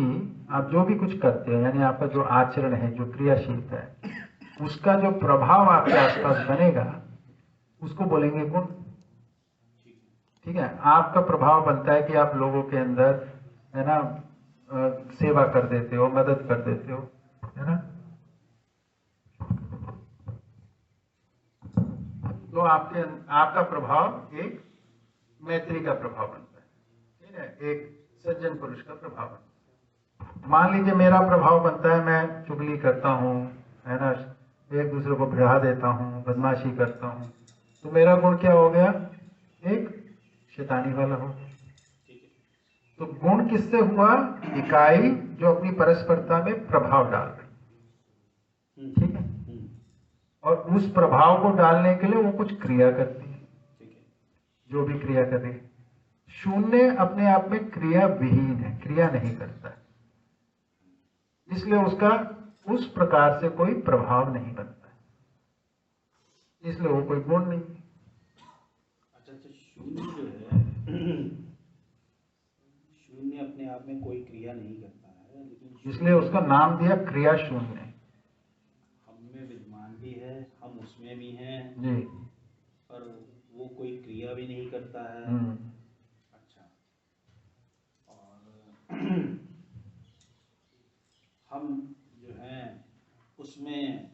जो भी कुछ करते हैं, यानी आपका जो आचरण है, जो क्रियाशीलता है, उसका जो प्रभाव आपके आसपास बनेगा उसको बोलेंगे गुण। ठीक है। आपका प्रभाव बनता है कि आप लोगों के अंदर, है ना, सेवा कर देते हो, मदद कर देते हो, है ना। तो आपका प्रभाव एक मैत्री का प्रभाव बनता है, ठीक है, एक सज्जन पुरुष का प्रभाव बनता है। मान लीजिए मेरा प्रभाव बनता है, मैं चुगली करता हूँ, है ना, एक दूसरे को भिड़ा देता हूँ, बदमाशी करता हूँ, तो मेरा गुण क्या हो गया, एक शैतानी वाला हो गया। तो गुण किससे हुआ, इकाई जो अपनी परस्परता में प्रभाव डाल रही, ठीक है, और उस प्रभाव को डालने के लिए वो कुछ क्रिया करती है, जो भी क्रिया कर रही है। शून्य अपने आप में क्रिया विहीन है, क्रिया नहीं करता है, इसलिए उसका उस प्रकार से कोई प्रभाव नहीं बनता है, इसलिए वो कोई गुण नहीं है। अच्छा, तो शून्य जो है, शून्य अपने आप में कोई क्रिया नहीं करता है, लेकिन इसलिए उसका नाम दिया क्रिया शून्य। हम में विद्यमान भी है, हम उसमें भी हैं जी, पर वो कोई क्रिया भी नहीं करता है। अच्छा, और हम जो हैं उसमें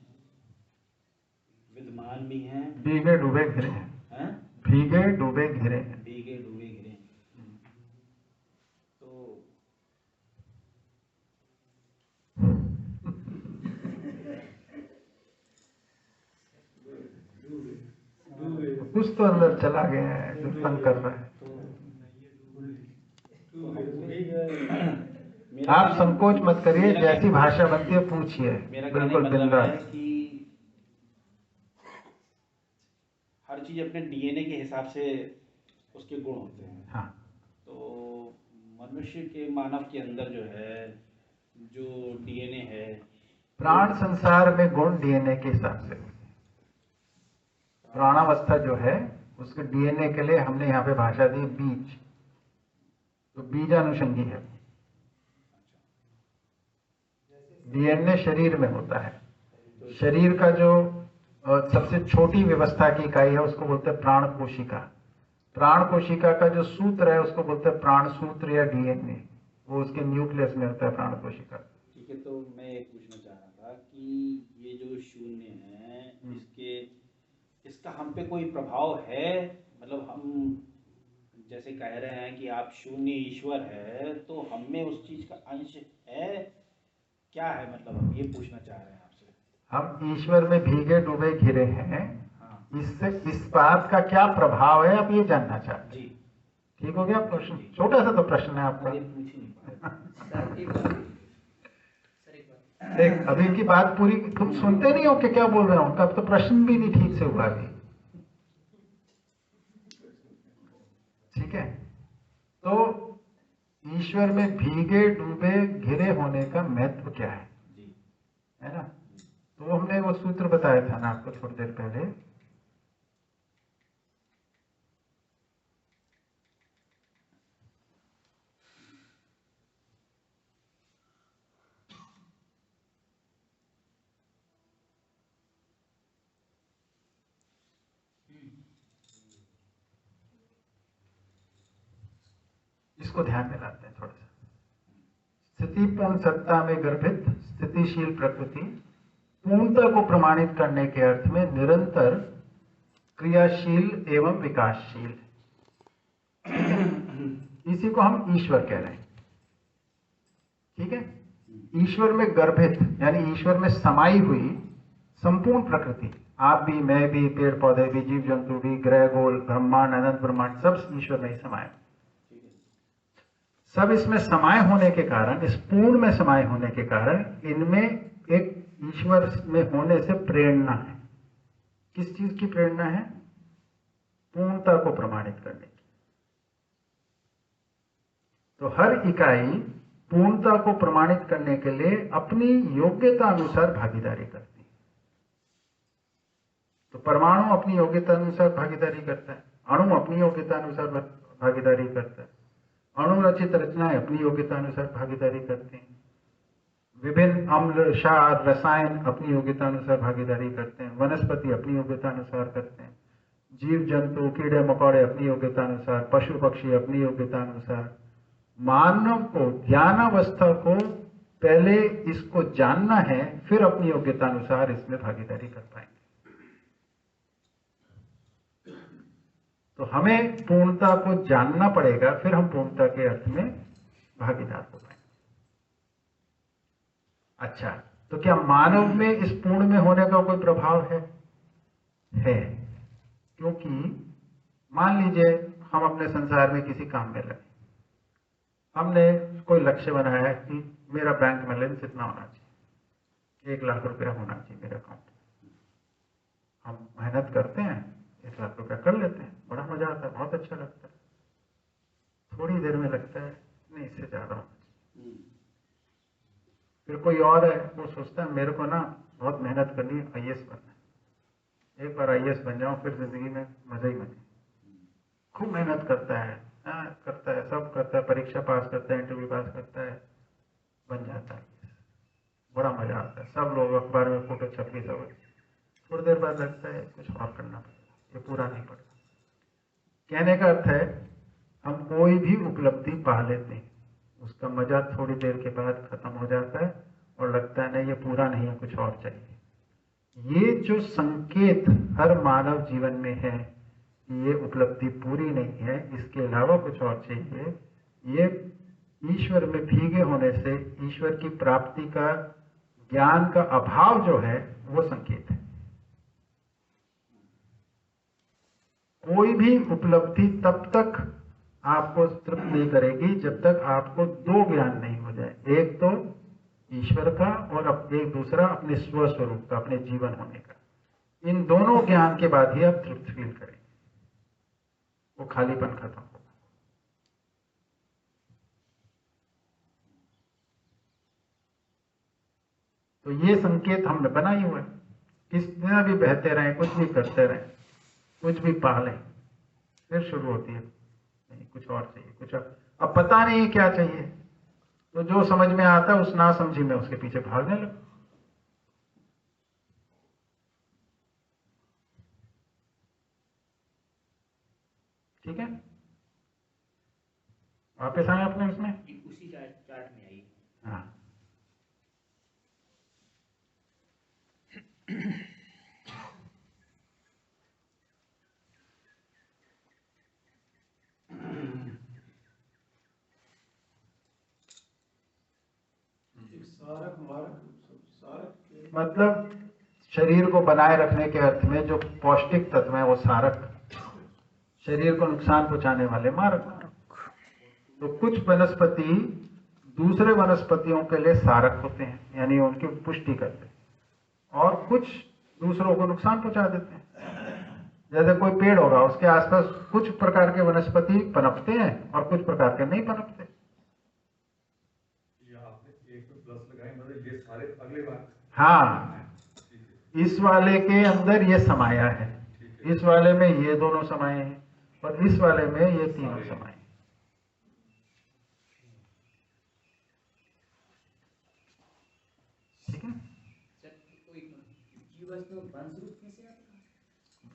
विद्यमान भी हैं, भीगे डूबे घिरे हैं, हैं? भीगे डूबे घिरे हैं। भीगे डूबे घिरे हैं। तो कुछ तो अंदर चला गया है जो तंग कर रहा है। आप संकोच मत करिए, जैसी भाषा बनती है पूछिए, मेरा कहने का बिल्कुल मतलब बिंदास। है कि हर चीज अपने डीएनए के हिसाब से उसके गुण होते हैं। हाँ, तो मनुष्य के, मानव के अंदर जो है, जो डीएनए है, प्राण संसार में गुण डीएनए के हिसाब से, प्राणावस्था जो है उसके डीएनए के लिए हमने यहाँ पे भाषा दी बीज, तो बीजानुषंगी है। डीएनए शरीर में होता है, शरीर का जो सबसे छोटी व्यवस्था की इकाई है उसको बोलते हैं प्राण कोशिका। प्राण कोशिका का जो सूत्र है उसको बोलते हैं प्राण सूत्र या डीएनए, वो उसके न्यूक्लियस में होता है प्राण कोशिका। ठीक है। तो पे कोई प्रभाव है? मतलब हम जैसे कह रहे हैं कि आप शून्य ईश्वर है, तो हम में उस चीज का अंश है क्या है? मतलब हम ये पूछना चाह रहे हैं आपसे। हम ईश्वर में भीगे डूबे घिरे हैं, हाँ इससे इस बात का क्या प्रभाव है आप ये जानना चाहते हैं। जी। ठीक हो गया प्रश्न? छोटा सा तो प्रश्न है आपका। अरे पूछ ही नहीं पाए। सर एक बात सर एक बात देख, अभी की बात पूरी तुम सुनते नहीं हो कि क्या बोल रहे हो, तब तो प्रश्न भी नहीं ठीक से हुआ अभी। ठीक है, तो ईश्वर में भीगे डूबे घिरे होने का महत्व क्या है, जी है ना? तो हमने वो सूत्र बताया था ना आपको थोड़ी देर पहले। इसको ध्यान में लाते हैं थोड़ा सा। स्थिति पूर्ण सत्ता में गर्भित स्थितिशील प्रकृति पूर्णता को प्रमाणित करने के अर्थ में निरंतर क्रियाशील एवं विकासशील, इसी को हम ईश्वर कह रहे हैं। ठीक है, ईश्वर में गर्भित यानी ईश्वर में समाई हुई संपूर्ण प्रकृति, आप भी, मैं भी, पेड़ पौधे भी, जीव जंतु भी, ग्रह गोल ब्रह्मांड अनंत ब्रह्मांड सब ईश्वर में ही समाये। सब इसमें समाये होने के कारण, इस पूर्ण में समाये होने के कारण इनमें एक ईश्वर में होने से प्रेरणा है। किस चीज की प्रेरणा है? पूर्णता को प्रमाणित करने की। तो हर इकाई पूर्णता को प्रमाणित करने के लिए अपनी योग्यता अनुसार भागीदारी करती है। तो परमाणु अपनी योग्यता अनुसार भागीदारी करता है, अणु अपनी योग्यता अनुसार भागीदारी करता है, अणुरचित रचनाएं अपनी योग्यता अनुसार भागीदारी करती हैं, विभिन्न अम्ल क्षार रसायन अपनी योग्यता अनुसार भागीदारी करते हैं, वनस्पति अपनी योग्यता अनुसार करते हैं, जीव जंतु कीड़े मकोड़े अपनी योग्यता अनुसार, पशु पक्षी अपनी योग्यता अनुसार। मानव को ज्ञानावस्था को पहले इसको जानना है, फिर अपनी योग्यता अनुसार इसमें भागीदारी कर पाएंगे। तो हमें पूर्णता को जानना पड़ेगा, फिर हम पूर्णता के अर्थ में भागीदार हो पाएंगे। अच्छा, तो क्या मानव में इस पूर्ण में होने का कोई प्रभाव है? क्योंकि मान लीजिए हम अपने संसार में किसी काम में लगे, हमने कोई लक्ष्य बनाया है कि मेरा बैंक बैलेंस इतना होना चाहिए, 1 लाख रुपया होना चाहिए मेरे अकाउंट में। हम मेहनत करते हैं, 1 लाख रुपया कर लेते हैं, बड़ा मजा आता है, बहुत अच्छा लगता है। थोड़ी देर में लगता है नहीं, इससे ज्यादा होना चाहिए। फिर कोई और है, वो सोचता है मेरे को ना बहुत मेहनत करनी है, IAS बनना है, एक बार IAS बन जाऊं फिर जिंदगी में मजा ही मजा। खूब मेहनत करता है, करता है, सब करता है, परीक्षा पास करता है, इंटरव्यू पास करता है, बन जाता है, बड़ा मजा आता है, सब लोग अखबार में फोटो छपी सब। थोड़ी देर बाद लगता है कुछ और करना पड़ेगा, ये पूरा नहीं पड़ता। कहने का अर्थ है हम कोई भी उपलब्धि पा लेते हैं, उसका मजा थोड़ी देर के बाद खत्म हो जाता है और लगता है नहीं ये पूरा नहीं है, कुछ और चाहिए। ये जो संकेत हर मानव जीवन में है, ये उपलब्धि पूरी नहीं है, इसके अलावा कुछ और चाहिए, ये ईश्वर में भीगे होने से ईश्वर की प्राप्ति का ज्ञान का अभाव जो है वो संकेत है। कोई भी उपलब्धि तब तक आपको तृप्त नहीं करेगी जब तक आपको 2 ज्ञान नहीं हो जाए, एक तो ईश्वर का और एक दूसरा अपने स्वस्वरूप का, अपने जीवन होने का। इन दोनों ज्ञान के बाद ही आप तृप्त फील करेंगे, वो खालीपन खत्म होगा। तो ये संकेत हमने बनाई हुआ है, कितना भी बहते रहें, कुछ भी करते रहें, कुछ भी पा लें, फिर शुरू होती है नहीं कुछ और चाहिए, कुछ अब पता नहीं क्या चाहिए, तो जो समझ में आता है उस ना समझी में उसके पीछे भागने लगो। ठीक है, वापस आए अपने उसमें, उसी चार्ट में आई। हाँ। सारक मारक सारक मतलब शरीर को बनाए रखने के अर्थ में जो पौष्टिक तत्व है वो सारक, शरीर को नुकसान पहुंचाने वाले मारक। तो कुछ वनस्पति दूसरे वनस्पतियों के लिए सारक होते हैं, यानी उनकी पुष्टि करते हैं, और कुछ दूसरों को नुकसान पहुंचा देते हैं। जैसे कोई पेड़ होगा, उसके आसपास कुछ प्रकार के वनस्पति पनपते हैं और कुछ प्रकार के नहीं पनपते। आपने एक में प्लस लगाए, मतलब ये सारे अगले बार। हाँ, इस वाले के अंदर ये समाया है, इस वाले में ये दोनों समाये हैं, और इस वाले में ये तीनों समाये हैं। ठीक है।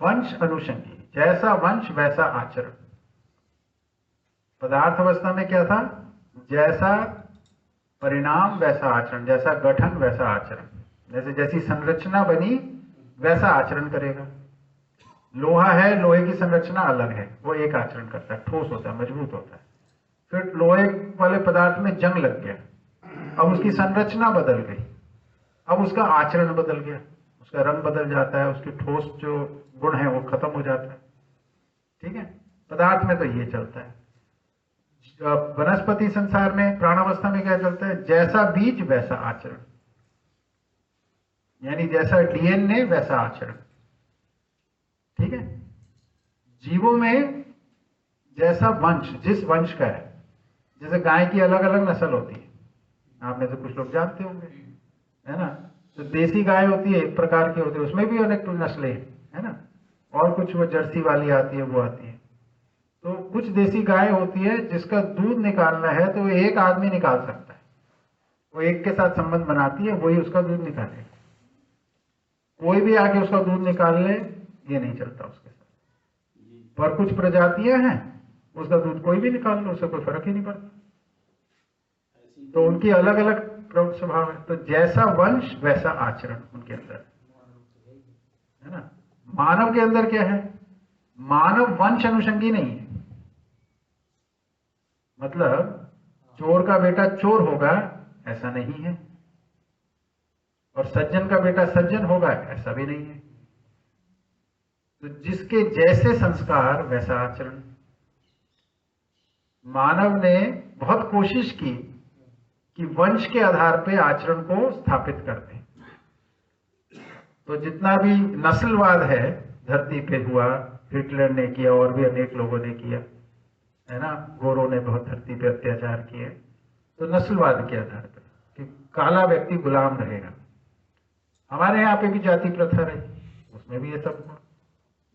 वंश अनुषंगी, जैसा वंश वैसा आचरण। पदार्थ अवस्था में क्या था? जैसा परिणाम वैसा आचरण, जैसा गठन वैसा आचरण, जैसे जैसी संरचना बनी वैसा आचरण करेगा। लोहा है, लोहे की संरचना अलग है, वो एक आचरण करता है, ठोस होता है, मजबूत होता है। फिर लोहे वाले पदार्थ में जंग लग गया, अब उसकी संरचना बदल गई, अब उसका आचरण बदल गया, उसका रंग बदल जाता है, उसकी ठोस जो गुण है वो खत्म हो जाता है। ठीक है, पदार्थ में तो ये चलता है। वनस्पति संसार में प्राणावस्था में क्या चलता है? जैसा बीज वैसा आचरण, यानी जैसा डीएनए वैसा आचरण। ठीक है, जीवों में जैसा वंश, जिस वंश का है, जैसे गाय की अलग अलग नस्ल होती है, आप में से कुछ लोग जानते होंगे, है ना। तो देसी गाय होती है एक प्रकार की होती है, उसमें भी अनेक नस्लें है ना, और कुछ वो जर्सी वाली आती है, वो आती है। तो कुछ देसी गाय होती है जिसका दूध निकालना है तो एक आदमी निकाल सकता है, वो एक के साथ संबंध बनाती है, वही उसका दूध निकालेगा। कोई भी आके उसका दूध निकाल ले, ये नहीं चलता उसके साथ। पर कुछ प्रजातियां हैं, उसका दूध कोई भी निकाल लो, उससे कोई फर्क ही नहीं पड़ता। तो उनकी अलग अलग प्रवृत्ति स्वभाव है। तो जैसा वंश वैसा आचरण उनके अंदर है ना। मानव के अंदर क्या है? मानव वंश अनुषंगी नहीं है, मतलब चोर का बेटा चोर होगा ऐसा नहीं है, और सज्जन का बेटा सज्जन होगा ऐसा भी नहीं है। तो जिसके जैसे संस्कार वैसा आचरण। मानव ने बहुत कोशिश की कि वंश के आधार पे आचरण को स्थापित कर दें। तो जितना भी नस्लवाद है धरती पे हुआ, हिटलर ने किया और भी अनेक लोगों ने किया, है ना। गोरों ने बहुत धरती पे अत्याचार किए, तो नस्लवाद के आधार पर कि काला व्यक्ति गुलाम रहेगा। हमारे यहाँ पे भी जाति प्रथा रही, उसमें भी ये सब हुआ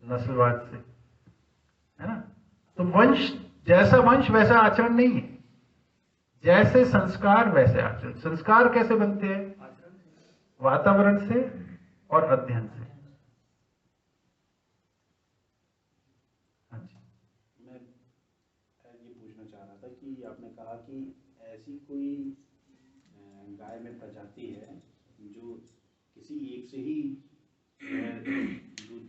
नस्लवाद से, है ना। तो वंश, जैसा वंश वैसा आचरण नहीं है, जैसे संस्कार वैसे आचरण। संस्कार कैसे बनते हैं? वातावरण से और अध्ययन से। हाँ जी, मैं ये पूछना चाह रहा था कि आपने कहा कि ऐसी कोई गाय में प्रजाति है जो किसी एक से ही दूध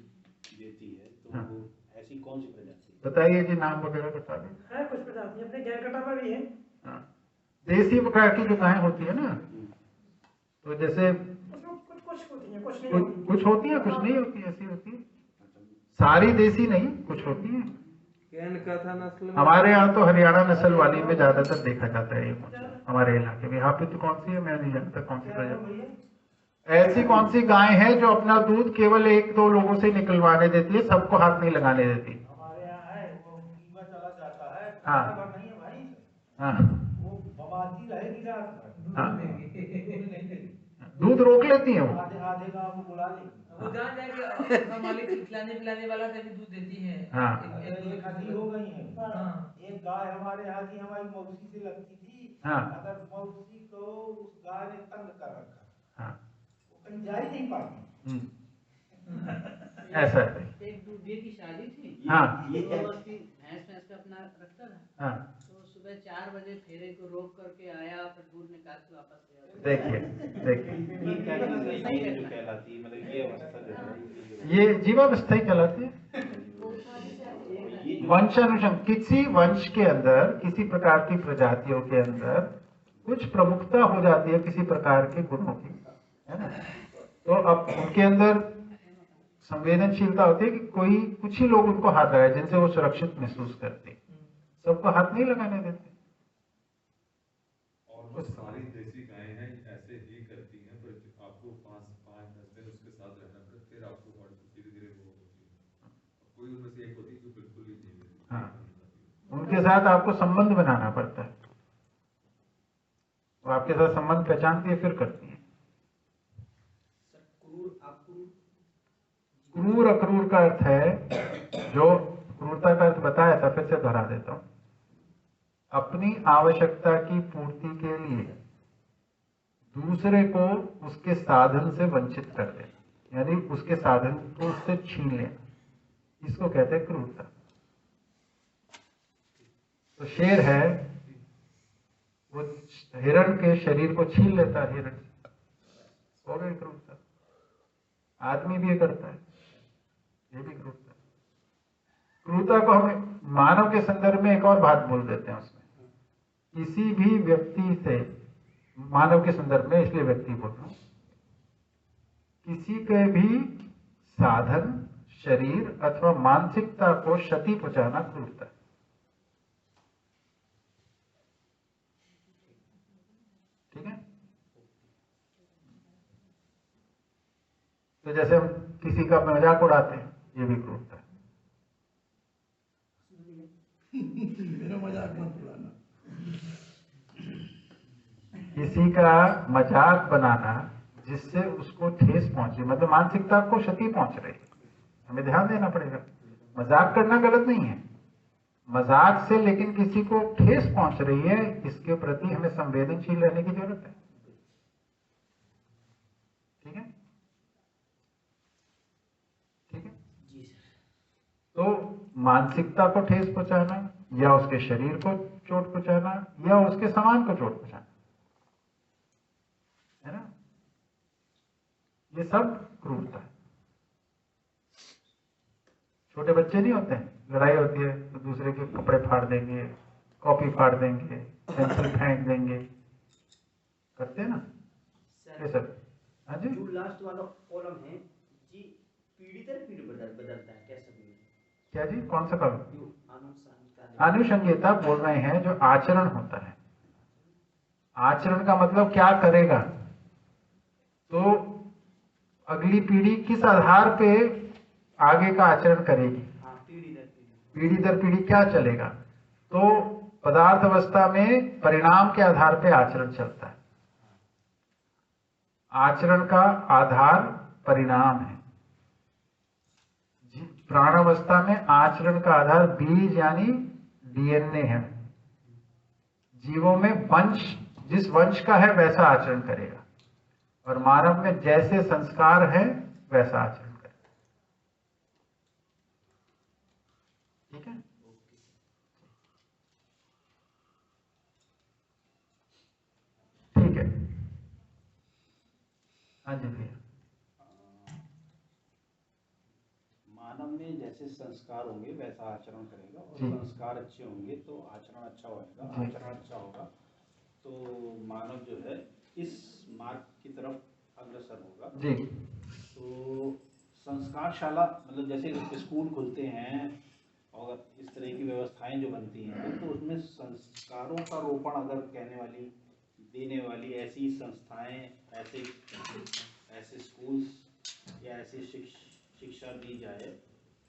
देती है, तो हाँ। वो ऐसी कौन सी प्रजाति है? बताइए जी, नाम वगैरह बता दें। है कुछ प्रजाति अपने गाय कटा में भी है। हाँ, देसी प्रकार की जो गाय होती है ना, तो जैसे कुछ कुछ होती है, कुछ नहीं होती। कुछ होती है, कुछ नहीं होती, ऐसी होती है। सारी देसी नहीं, कुछ होती है। कैन का था नस्ल में। हमारे यहाँ तो हरियाणा नस्ल वाली में ज्यादातर देखा जाता है ये हमारे इलाके में। यहाँ पे तो कौन सी है मैं नहीं जानता, कौन सी प्रजाति। ऐसी कौन सी गाय है जो अपना दूध केवल एक दो लोगों से निकलवाने देती है, सबको हाथ नहीं लगाने देती? हमारे यहाँ है, वो कीमा चला जाता है। हाँ। भर नहीं है भाई, हाँ वो बबाती रहेगी रात भर, हाँ। नहीं देगी। दूध रोक लेती है वो। आधे आधे गाँव को बुला लेगी। वो जान जाएगी अपना मालिक खिलाने पिलाने वाला से भी दूध देती है। हाँ। एक हदी हो गई है। हाँ। एक गाय हमारे यहाँ की हमारी मौसी से लगती थी। हाँ। अगर मौसी को उस गाय ने तंग कर रखा, हाँ। वो कहीं जा ही नहीं पाती। ऐसा है। एक दूल्हे की शादी थी। हाँ। ये भैंस भैंस का अपना रखता था। हाँ। तो सुबह 4 बजे फेरे को रोक करके आया, फिर दूध निकाल के वापस गया। देखिए देखिए, ये क्या चीज़ है ये जो कहलाती है, मतलब ये अवस्था जो है ये जीवावस्था ही कहलाती है। ये जो वंशानुसंग, किसी वंश के अंदर, किसी प्रकार की प्रजातियों के अंदर कुछ प्रमुखता हो जाती है किसी प्रकार के गुणों की, है ना। तो अब उनके अंदर संवेदनशीलता होती है कि कोई कुछ ही लोग उनको हाथ लगाए जिनसे वो सुरक्षित महसूस करते, सबको हाथ नहीं लगाने देते। और वो सारी देसी गायें हैं ऐसे ही करती हैं, पर आपको 5-10 दिन उसके साथ रहना पड़े, फिर आपको धीरे धीरे वो होती है। कोई उनमें से एक होती है जो बिल्कुल ही नहीं है। हाँ, उनके साथ आपको संबंध बनाना पड़ता है, वो आपके साथ संबंध पहचानती है फिर करती है। क्रूर अक्रूर का अर्थ है, जो क्रूरता का अर्थ बताया था फिर से दोहरा देता हूं, अपनी आवश्यकता की पूर्ति के लिए दूसरे को उसके साधन से वंचित कर देना, यानी उसके साधन को उससे छीन लेना, इसको कहते हैं क्रूरता। तो शेर है, वो हिरण के शरीर को छीन लेता है, हिरण हो गई क्रूरता। आदमी भी ये करता है, ये भी क्रूरता। क्रूरता को हम मानव के संदर्भ में एक और बात बोल देते हैं, उसमें किसी भी व्यक्ति से, मानव के संदर्भ में इसलिए व्यक्ति बोल रहा हूं, किसी के भी साधन, शरीर अथवा मानसिकता को क्षति पहुंचाना क्रूरता है। ठीक है। तो जैसे हम किसी का मजाक उड़ाते हैं, ये भी क्रूरता है। मेरा मजाक मत उड़ाना। किसी का मजाक बनाना जिससे उसको ठेस पहुंचे, मतलब मानसिकता को क्षति पहुंच रही है, हमें ध्यान देना पड़ेगा। मजाक करना गलत नहीं है, मजाक से लेकिन किसी को ठेस पहुंच रही है, इसके प्रति हमें संवेदनशील रहने की जरूरत है। ठीक है, ठीक है जी सर। तो मानसिकता को ठेस पहुंचाना, या उसके शरीर को चोट पहुंचाना, या उसके सामान को चोट पहुंचाना, है ना, ये सब क्रूरता है। छोटे बच्चे नहीं होते हैं, लड़ाई होती है तो दूसरे के कपड़े फाड़ देंगे, कॉपी फाड़ देंगे, पेंसिल फेंक देंगे, करते हैं ना ये सब। हाँ जी, जो लास्ट वाला कॉलम है जी, पीढ़ी दर पीढ़ी बदलता है कैसे भी? क्या जी, कौन सा कॉलम? जो आनुषंगिकता आनुषंगिकता बोल रहे हैं, जो आचरण होता है। आचरण का मतलब क्या करेगा, तो अगली पीढ़ी किस आधार पे आगे का आचरण करेगी, हाँ, पीढ़ी दर पीढ़ी। पीढ़ी दर पीढ़ी क्या चलेगा। तो पदार्थ अवस्था में परिणाम के आधार पे आचरण चलता है, आचरण का आधार परिणाम है। प्राणावस्था में आचरण का आधार बीज यानी डीएनए है। जीवों में वंश, जिस वंश का है वैसा आचरण करेगा, और मानव में जैसे संस्कार है वैसा आचरण करेगा। ठीक है, ठीक है। हाँ जी भैया। मानव में जैसे संस्कार होंगे वैसा आचरण करेगा, और जी। संस्कार अच्छे होंगे तो आचरण अच्छा होगा, जी। आचरण अच्छा होगा तो मानव जो है इस मार्ग की तरफ अग्रसर होगा। जी, तो संस्कारशाला मतलब जैसे स्कूल खुलते हैं और इस तरह की व्यवस्थाएं जो बनती हैं, तो उसमें संस्कारों का रोपण अगर कहने वाली, देने वाली ऐसी संस्थाएं, ऐसे स्कूल्स या ऐसी शिक्षा दी जाए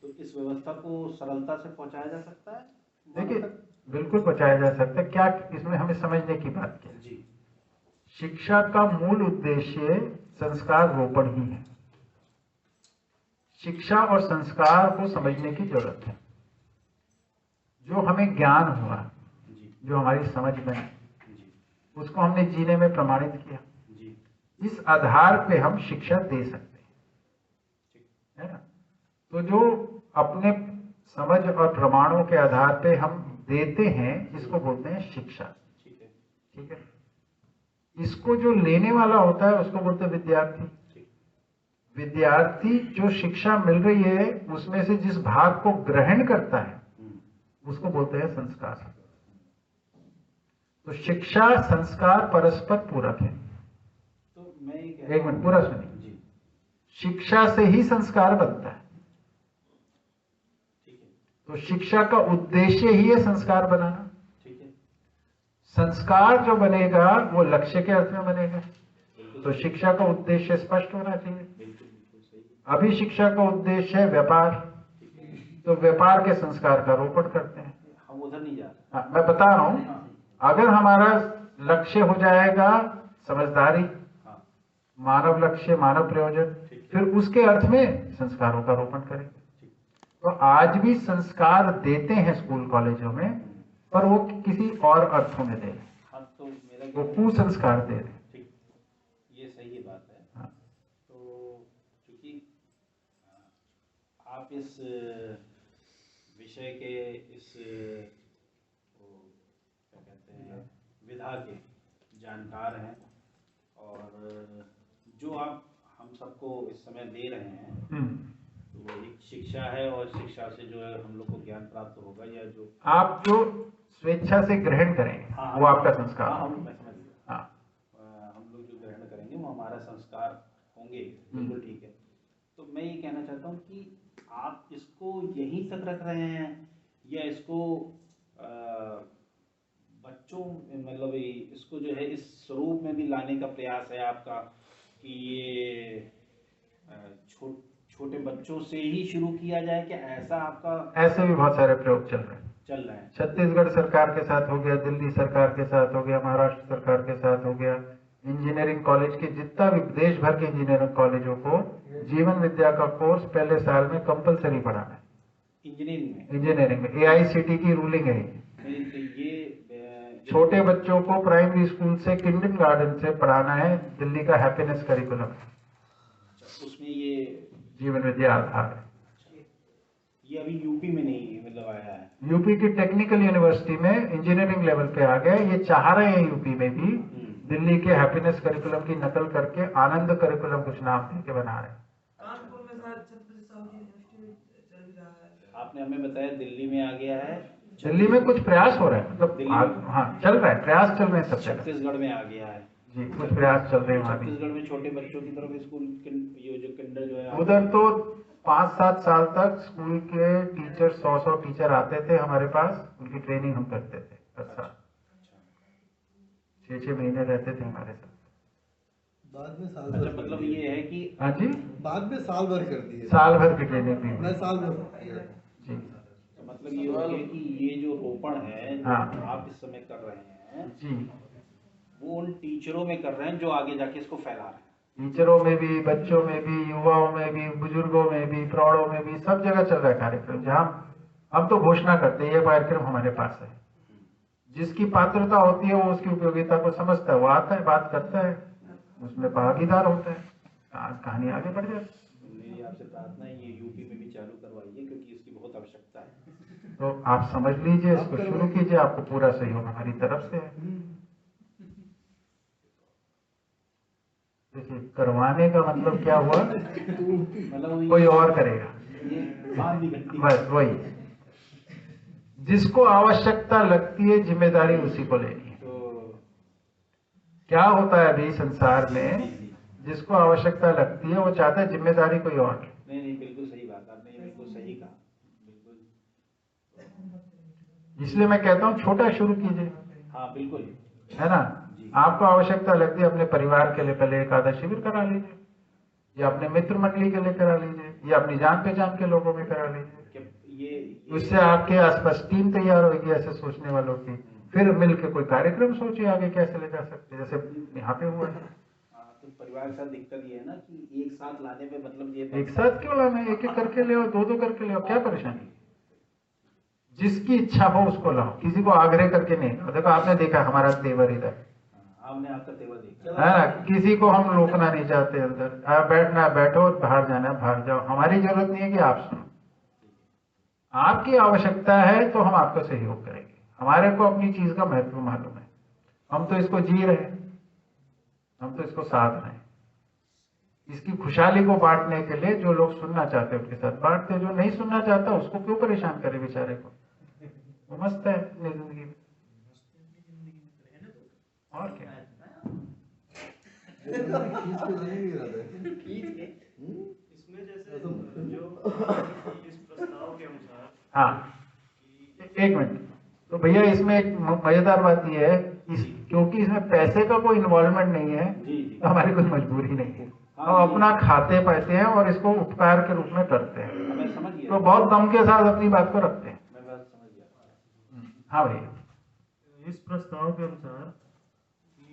तो इस व्यवस्था को सरलता से पहुंचाया जा सकता है। देखिए बिल्कुल पहुंचाया जा सकता है। क्या इसमें हमें समझने की बात क्या है, जी, शिक्षा का मूल उद्देश्य संस्कार रोपण ही है। शिक्षा और संस्कार को समझने की जरूरत है। जो हमें ज्ञान हुआ, जी, जो हमारी समझ बनी, जी, उसको हमने जीने में प्रमाणित किया, जी, इस आधार पे हम शिक्षा दे सकते हैं, है ना। तो जो अपने समझ और प्रमाणों के आधार पे हम देते हैं, इसको बोलते हैं शिक्षा। ठीक है, ठीक है। इसको जो लेने वाला होता है उसको बोलते हैं विद्यार्थी। ठीक, विद्यार्थी जो शिक्षा मिल रही है उसमें से जिस भाग को ग्रहण करता है उसको बोलते हैं संस्कार। तो तो शिक्षा संस्कार परस्पर पूरक है। तो मैं ये कह एक मिनट पूरा सुनिए। जी शिक्षा से ही संस्कार बनता है, ठीक है तो शिक्षा का उद्देश्य ही है संस्कार बनाना। ठीक है संस्कार जो बनेगा वो लक्ष्य के अर्थ में बनेगा, तो शिक्षा का उद्देश्य स्पष्ट होना चाहिए। बिल्कुल बिल्कुल सही अभी शिक्षा का उद्देश्य है व्यापार, तो व्यापार के संस्कार का रोपण करते हैं। हम उधर नहीं जा रहे। हाँ, मैं बता रहा हूं, अगर हमारा लक्ष्य हो जाएगा समझदारी, हाँ मानव लक्ष्य मानव प्रयोजन, फिर उसके अर्थ में संस्कारों का रोपण करेंगे। तो आज भी संस्कार देते हैं स्कूल कॉलेजों में, पर वो किसी और अर्थों में दे रहे हैं, हाँ तो मेरा वो कुसंस्कार दे रहे हैं। ठीक ये सही बात है। हाँ। तो क्योंकि आप इस विषय के इस वो क्या कहते हैं विधा के जानकार हैं, और जो आप हम सबको इस समय दे रहे हैं तो वो एक शिक्षा है, और शिक्षा से जो है हम लोग को ज्ञान प्राप्त होगा, या जो आप जो स्वेच्छा से ग्रहण करेंगे हाँ, वो आपका संस्कार हाँ, होगा। मैं समझ गया। हाँ, हम लोग जो ग्रहण करेंगे वो हमारा संस्कार होंगे, बिल्कुल ठीक है। तो मैं ये कहना चाहता हूँ कि आप इसको यहीं तक रख रहे हैं, या इसको बच्चों मतलब इसको जो है इस स्वरूप में भी लाने का प्रयास है आपका, कि ये छोटे बच्चों से ही शुरू किया जाए, कि ऐसा आपका ऐसे भी बहुत सारे प्रयोग चल रहे हैं। चल रहा है? छत्तीसगढ़ सरकार के साथ हो गया, दिल्ली सरकार के साथ हो गया, महाराष्ट्र सरकार के साथ हो गया। इंजीनियरिंग कॉलेज के जितना भी देश भर के इंजीनियरिंग कॉलेजों को जीवन विद्या का कोर्स पहले साल में कंपलसरी पढ़ाना है। इंजीनियरिंग में AICTE की रूलिंग है। ये छोटे बच्चों को प्राइमरी स्कूल से किंडरगार्टन से पढ़ाना है, दिल्ली का हैप्पीनेस करिकुलम, उसमें ये जीवन विद्या आधार है। ये अभी यूपी में नहीं मतलब आया है। यूपी की टेक्निकल यूनिवर्सिटी में इंजीनियरिंग लेवल पे आ गया। ये चाह रहे हैं यूपी में भी दिल्ली के हैप्पीनेस करिकुलम की नकल करके आनंद करिकुलम कुछ नाम देके बना रहे हैं। कानपुर में शायद 36 साल की यूनिवर्सिटी में चल भी रहा है। आपने हमें बताया दिल्ली में आ गया है, दिल्ली में कुछ प्रयास हो रहा है, मतलब हाँ चल रहा है, प्रयास चल रहे हैं सब जगह। छत्तीसगढ़ में आ गया है जी, कुछ प्रयास चल रहे हैं वहाँ भी। छत्तीसगढ़ में छोटे बच्चों की तरफ स्कूल ये जो किंडर जो है उधर तो 5-7 साल तक स्कूल के टीचर 100 टीचर आते थे हमारे पास, उनकी ट्रेनिंग हम करते थे। अच्छा 6-6 महीने रहते थे हमारे साथ। बाद में साल अच्छा भर मतलब ये है कि हाँ जी, बाद में साल भर कर दिए। साल भर की ट्रेनिंग भी मैं हुई। साल भर जी मतलब ये हो गया कि ये जो रोपण है जो हाँ। आप इस समय कर रहे हैं जी, वो उन टीचरों में कर रहे हैं जो आगे जाके इसको फैला रहे हैं। टीचरों में भी, बच्चों में भी, युवाओं में भी, बुजुर्गों में भी, प्रौढ़ों में भी, सब जगह चल रहा है कार्यक्रम। जहाँ हम तो घोषणा करते हैं ये कार्यक्रम हमारे पास है, जिसकी पात्रता होती है वो उसकी उपयोगिता को समझता है, वो आता है, बात करता है, उसमें भागीदार होता है, कहानी आगे बढ़ जाती है। मेरी आपसे प्रार्थना है ये यूपी में भी चालू करवाइए, क्योंकि इसकी बहुत आवश्यकता है। तो आप समझ लीजिए, इसको शुरू कीजिए, आपको पूरा सहयोग हमारी तरफ से है। देखिए, करवाने का मतलब क्या हुआ, मतलब कोई और करेगा, ये बात भी घटती है। बस वही, जिसको आवश्यकता लगती है जिम्मेदारी उसी को लेनी है। तो क्या होता है अभी संसार में, जिसको आवश्यकता लगती है वो चाहता है जिम्मेदारी कोई और ले। नहीं बिल्कुल सही बात, आपने ये बिल्कुल सही कहा, बिल्कुल। इसलिए मैं कहता हूँ छोटा शुरू कीजिए, हाँ बिल्कुल है ना। आपको आवश्यकता लगती है अपने परिवार के लिए पहले एक आधा शिविर करा लीजिए, या अपने मित्र मंडली के लिए करा लीजिए, या अपनी जान पहचान के लोगों में करा लीजिए। ये उससे आपके आसपास टीम तैयार होगी ऐसे सोचने वालों की, फिर मिलकर कोई कार्यक्रम सोचिए आगे कैसे ले जा सकते हैं, जैसे यहाँ पे हुआ है। तो परिवार के साथ दिक्कत ये है ना कि एक साथ लाने में मतलब ये एक साथ क्यों लाना, एक एक करके ले आओ, दो करके ले आओ, क्या परेशानी। जिसकी इच्छा हो उसको लाओ, किसी को आग्रह करके नहीं। देखो आपने देखा हमारा तेवर इधर, हमने आपका तेवर देखा है ना, किसी को हम रोकना नहीं चाहते अंदर। बैठना है बैठो, बाहर जाना है बाहर जाओ, हमारी जरूरत नहीं है कि आप सुनो। आपकी आवश्यकता है तो हम आपका सहयोग करेंगे, हमारे को अपनी चीज का महत्व मालूम है, हम तो इसको जी रहे हैं, हम तो इसको साध रहे हैं। इसकी खुशहाली को बांटने के लिए जो लोग सुनना चाहते हैं उनके साथ बांटते, जो नहीं सुनना चाहता उसको क्यों परेशान करे बेचारे को, वो मस्त है अपनी जिंदगी में। और क्या। खींच के नहीं गिरा था। खींच के इसमें जैसे जो इस प्रस्ताव के अनुसार हाँ, एक मिनट। तो भैया इसमें एक मजेदार बात यह है, क्योंकि इसमें पैसे का कोई इन्वॉल्वमेंट नहीं है, तो हमारी कोई मजबूरी नहीं है। हम अपना खाते पाते हैं और इसको उपकार के रूप में करते हैं, मैं समझ गया, तो बहुत दम के साथ अपनी बात को रखते हैं। मैं बात समझ गया। हाँ भैया, इस प्रस्ताव के अनुसार कि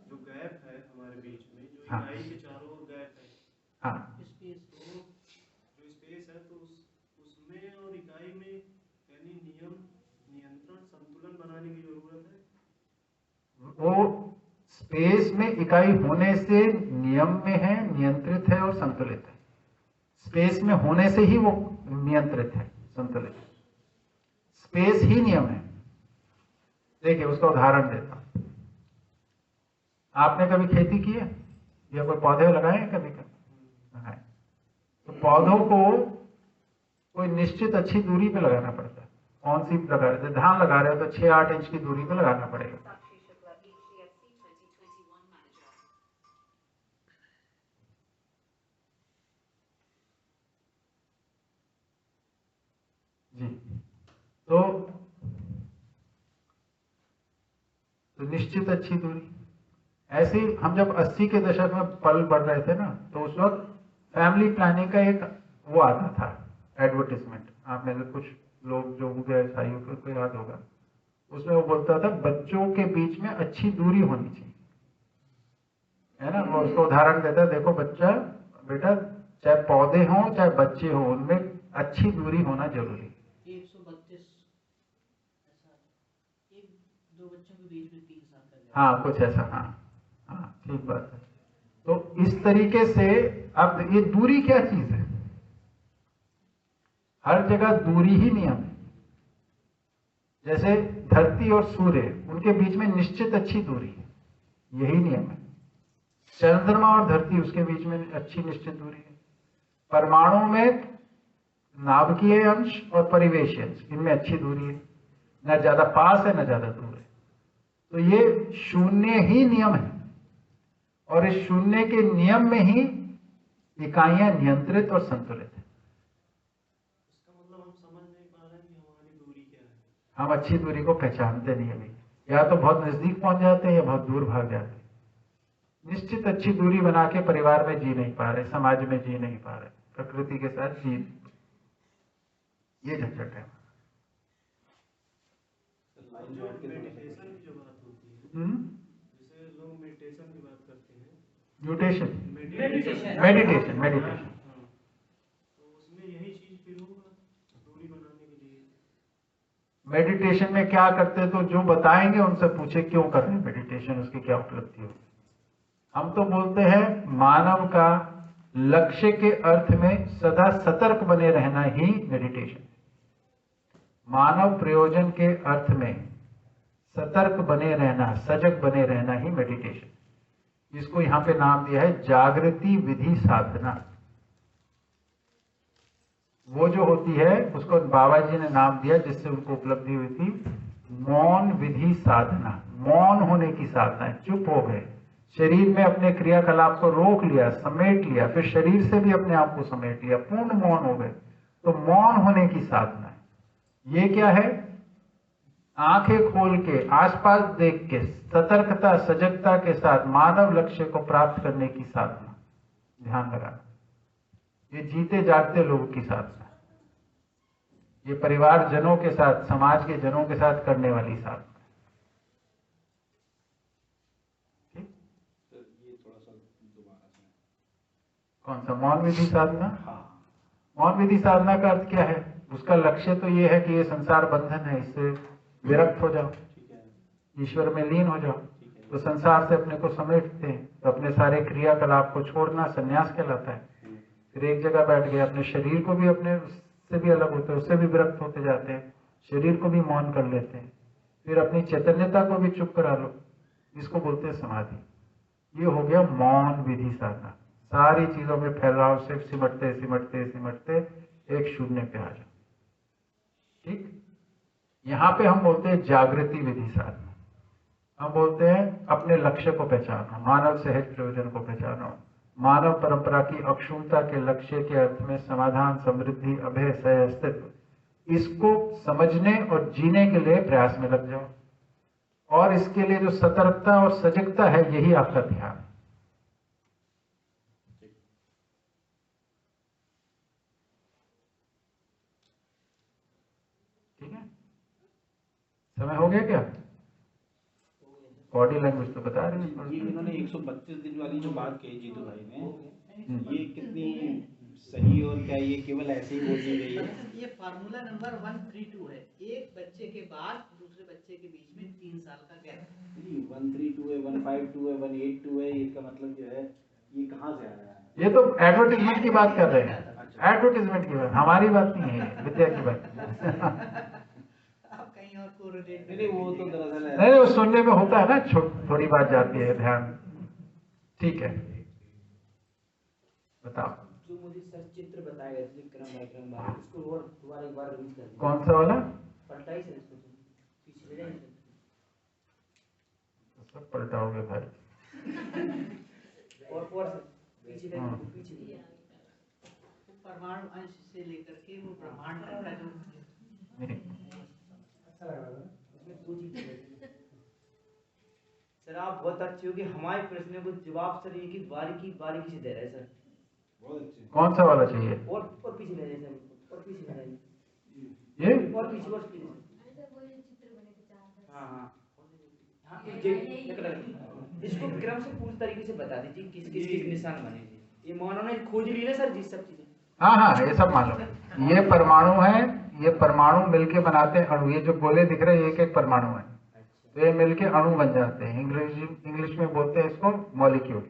जो गैप है हमारे बीच में, जो हाँ। इकाई के चारों ओर गैप है, हाँ, स्पेस तो जो स्पेस है तो उसमें और इकाई में यानी नियम, नियंत्रण, संतुलन बनाने की जरूरत है। वो स्पेस में इकाई होने से नियम में है, नियंत्रित है और संतुलित है। स्पेस में होने से ही वो नियंत्रित है, संतुलित है। स्पेस ही नियम है। देखिए उसका उदाहरण देता हूं। आपने कभी खेती की है या कोई पौधे लगाए हैं? कभी लगाए? तो पौधों को कोई निश्चित अच्छी दूरी पे लगाना पड़ता है। कौन सी लगा रहे थे? धान लगा रहे हो तो 6-8 इंच की दूरी पे लगाना पड़ेगा। जी, तो निश्चित अच्छी दूरी। ऐसे ही हम जब 80 के दशक में पल बढ़ रहे थे ना, तो उस वक्त फैमिली प्लानिंग का एक वो आता था एडवर्टिजमेंट। आप में से कुछ लोग जो होंगे ईसाइयों को याद होगा, उसमें वो बोलता था बच्चों के बीच में अच्छी दूरी होनी चाहिए, है ना। वो उसको उदाहरण देता है, देखो बच्चा, बेटा चाहे पौधे हों चाहे बच्चे हों, उनमें अच्छी दूरी होना जरूरी है। 132 ऐसा, एक दो बच्चों के बीच में 3 साल का गैप। हाँ, कुछ ऐसा। हाँ हाँ, ठीक बात है। तो इस तरीके से अब ये दूरी क्या चीज है? हर जगह दूरी ही नियम है। जैसे धरती और सूर्य, उनके बीच में निश्चित अच्छी दूरी है, यही नियम है। चंद्रमा और धरती, उसके बीच में अच्छी निश्चित दूरी है। परमाणु में नाभिकीय अंश और परिवेशी अंश, इनमें अच्छी दूरी है, न ज्यादा पास है न ज्यादा दूर है। तो ये शून्य ही नियम है, और इस शून्य के नियम में ही इकाइयां नियंत्रित और संतुलित है। इसका मतलब हम समझ नहीं पा रहे हैं कि हमारी दूरी क्या है। हम अच्छी दूरी को पहचानते नहीं अभी, या तो बहुत नजदीक पहुंच जाते हैं या बहुत दूर भाग जाते हैं। निश्चित अच्छी दूरी बना के परिवार में जी नहीं पा रहे, समाज में जी नहीं पा रहे, प्रकृति के साथ जी, ये झंझट है। जो मेडिटेशन की जो बात होती है, जैसे लोग मेडिटेशन की बात करते हैं, म्यूटेशन, मेडिटेशन, मेडिटेशन। तो उसमें यही चीज फिर होगा दूरी बनाने के लिए। मेडिटेशन में क्या करते हैं, तो जो बताएंगे उनसे पूछे क्यों कर रहे हैं मेडिटेशन, उसकी क्या उपलब्धि होगी। हम तो बोलते हैं मानव का लक्ष्य के अर्थ में सदा सतर्क बने रहना ही मेडिटेशन। मानव प्रयोजन के अर्थ में सतर्क बने रहना, सजग बने रहना ही मेडिटेशन। इसको यहां पे नाम दिया है जागृति विधि साधना। वो जो होती है उसको बाबा जी ने नाम दिया, जिससे उनको उपलब्धि हुई थी, मौन विधि साधना। मौन होने की साधना, चुप हो गए, शरीर में अपने क्रियाकलाप को रोक लिया, समेट लिया, फिर शरीर से भी अपने आप को समेट लिया, पूर्ण मौन हो गए, तो मौन होने की साधना है। ये क्या है? आंखें खोल के, आसपास देख के, सतर्कता सजगता के साथ मानव लक्ष्य को प्राप्त करने की साधना, ध्यान लगाना। ये जीते जागते लोगों की साधना, ये परिवार जनों के साथ, समाज के जनों के साथ करने वाली साधना। ये थोड़ा सा दोबारा से। कौन सा? मौन विधि साधना। मौन विधि साधना का अर्थ क्या है? उसका लक्ष्य तो ये है कि ये संसार बंधन है, इससे विरक्त हो जाओ, ईश्वर में लीन हो जाओ। तो संसार से अपने को समेटते हैं, तो अपने सारे क्रियाकलाप को छोड़ना संन्यास कहलाता है। फिर एक जगह बैठ गए, अपने शरीर को भी अपने से भी अलग होते हैं, उससे भी विरक्त होते जाते हैं, शरीर को भी मौन कर लेते हैं। फिर अपनी चैतन्यता को भी चुप करा लो, इसको बोलते हैं समाधि। ये हो गया मौन विधि साधना। सारी चीजों में फैलाव से सिमटते सिमटते सिमटते एक शून्य पे आ जाओ। ठीक, यहां पे हम बोलते हैं जागृति विधि साधना। हम बोलते हैं अपने लक्ष्य को पहचानो, मानव सहज प्रयोजन को पहचानो, मानव परंपरा की अक्षुण्णता के लक्ष्य के अर्थ में समाधान, समृद्धि, अभय, सह अस्तित्व, इसको समझने और जीने के लिए प्रयास में लग जाओ। और इसके लिए जो सतर्कता और सजगता है, यही आपका ध्यान है। ठीक है, समय हो गया क्या? बॉडी लैंग्वेज तो बता रहे हैं। ये इन्होंने 132 दिन वाली जो बात कही जीतू भाई ने, ये कितनी सही और क्या ये केवल ऐसे ही बोल दी गई है? ये फार्मूला नंबर 132 है। एक बच्चे के बाद दूसरे बच्चे के बीच में 3 साल का गैप। 132 है, 152 है, 182 है, इसका मतलब जो है ये कहाँ से आ रहा है? ये तो एडवर्टीजमेंट की बात कर रहे हैं, एडवर्टीजमेंट की बात, हमारी बात नहीं है, विद्या की बात। आप कहीं और कोरिलेट नहीं वो तो दरअसल है। नहीं, वो सुनने में होता है ना, थोड़ी बात जाती है ध्यान। ठीक है, बताओ। जो मुझे सर चित्र बताया गया था क्रम बाय क्रम बाय, उसको और दोबारा एक बार रिवीज कर दीजिए। कौन सा वाला? पलटाई सर इसको, पीछे ले जाइए सब पलटाओगे भाई। और सर पीछे ले जाइए, पीछे ले जाइए। परमाणु अंश से लेकर के वो ब्रह्मांड तक का जो अच्छा लग रहा है इसमें 2 चीजें। सर आप बहुत अच्छे हो कि हमारे प्रश्न को जवाब सर एक ही बारीकी बारीकी से दे रहे हैं सर, बहुत अच्छे। कौन सा वाला चाहिए? और पीछे ले जाइए सर, और पीछे ले जाइए, ये और पीछे। हाँ हाँ हाँ, इसको क्रम से पूरी तरीके से बता दीजिए किस किस किस निशान बने थे। ये मानो ने खोज ली ना सर जी सब चीजें। हाँ हाँ, ये सब मालूम। ये परमाणु है, ये परमाणु मिलके बनाते हैं अणु। ये जो गोले दिख रहे हैं, एक एक परमाणु है, तो ये मिलके अणु बन जाते हैं। इंग्लिश में बोलते हैं इसको मॉलिक्यूल।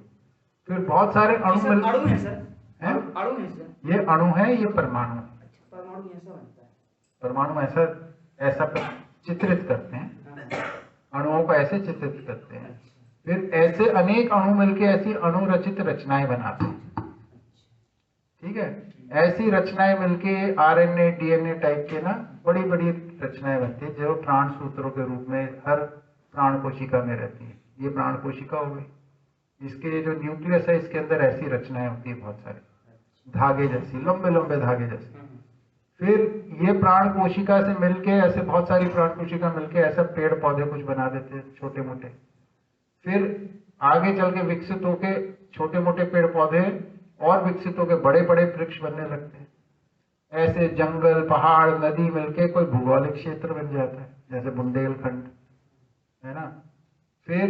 फिर बहुत सारे अणु मिल अणु है सर, हैं? अणु है सर। ये अणु है, ये परमाणु है। अच्छा, परमाणु ऐसा बनता है। परमाणु ऐसा चित्रित करते हैं, अणुओं को ऐसे चित्रित करते हैं। फिर ऐसे अनेक अणु मिलके ऐसी अणुरचित रचनाएं बनाते हैं। ठीक है, ऐसी रचनाएं मिलके आरएनए डीएनए टाइप के ना बड़ी बड़ी रचनाएं बनती है, जो प्राण सूत्रों के रूप में हर प्राण कोशिका में रहती है। ये प्राण कोशिका हो गई, इसके जो न्यूक्लियस है, इसके अंदर ऐसी रचनाएं होती है, बहुत सारी धागे जैसी, लंबे लंबे धागे जैसी। फिर ये प्राण कोशिका से मिलके ऐसे बहुत सारी प्राण कोशिका मिलके ऐसा पेड़ पौधे कुछ बना देते हैं, छोटे मोटे। फिर आगे चल के विकसित होके छोटे मोटे पेड़ पौधे और विकसित होकर बड़े बड़े वृक्ष बनने लगते हैं। ऐसे जंगल, पहाड़, नदी मिलके कोई भूगोलिक क्षेत्र बन जाता है, जैसे बुंदेलखंड है ना। फिर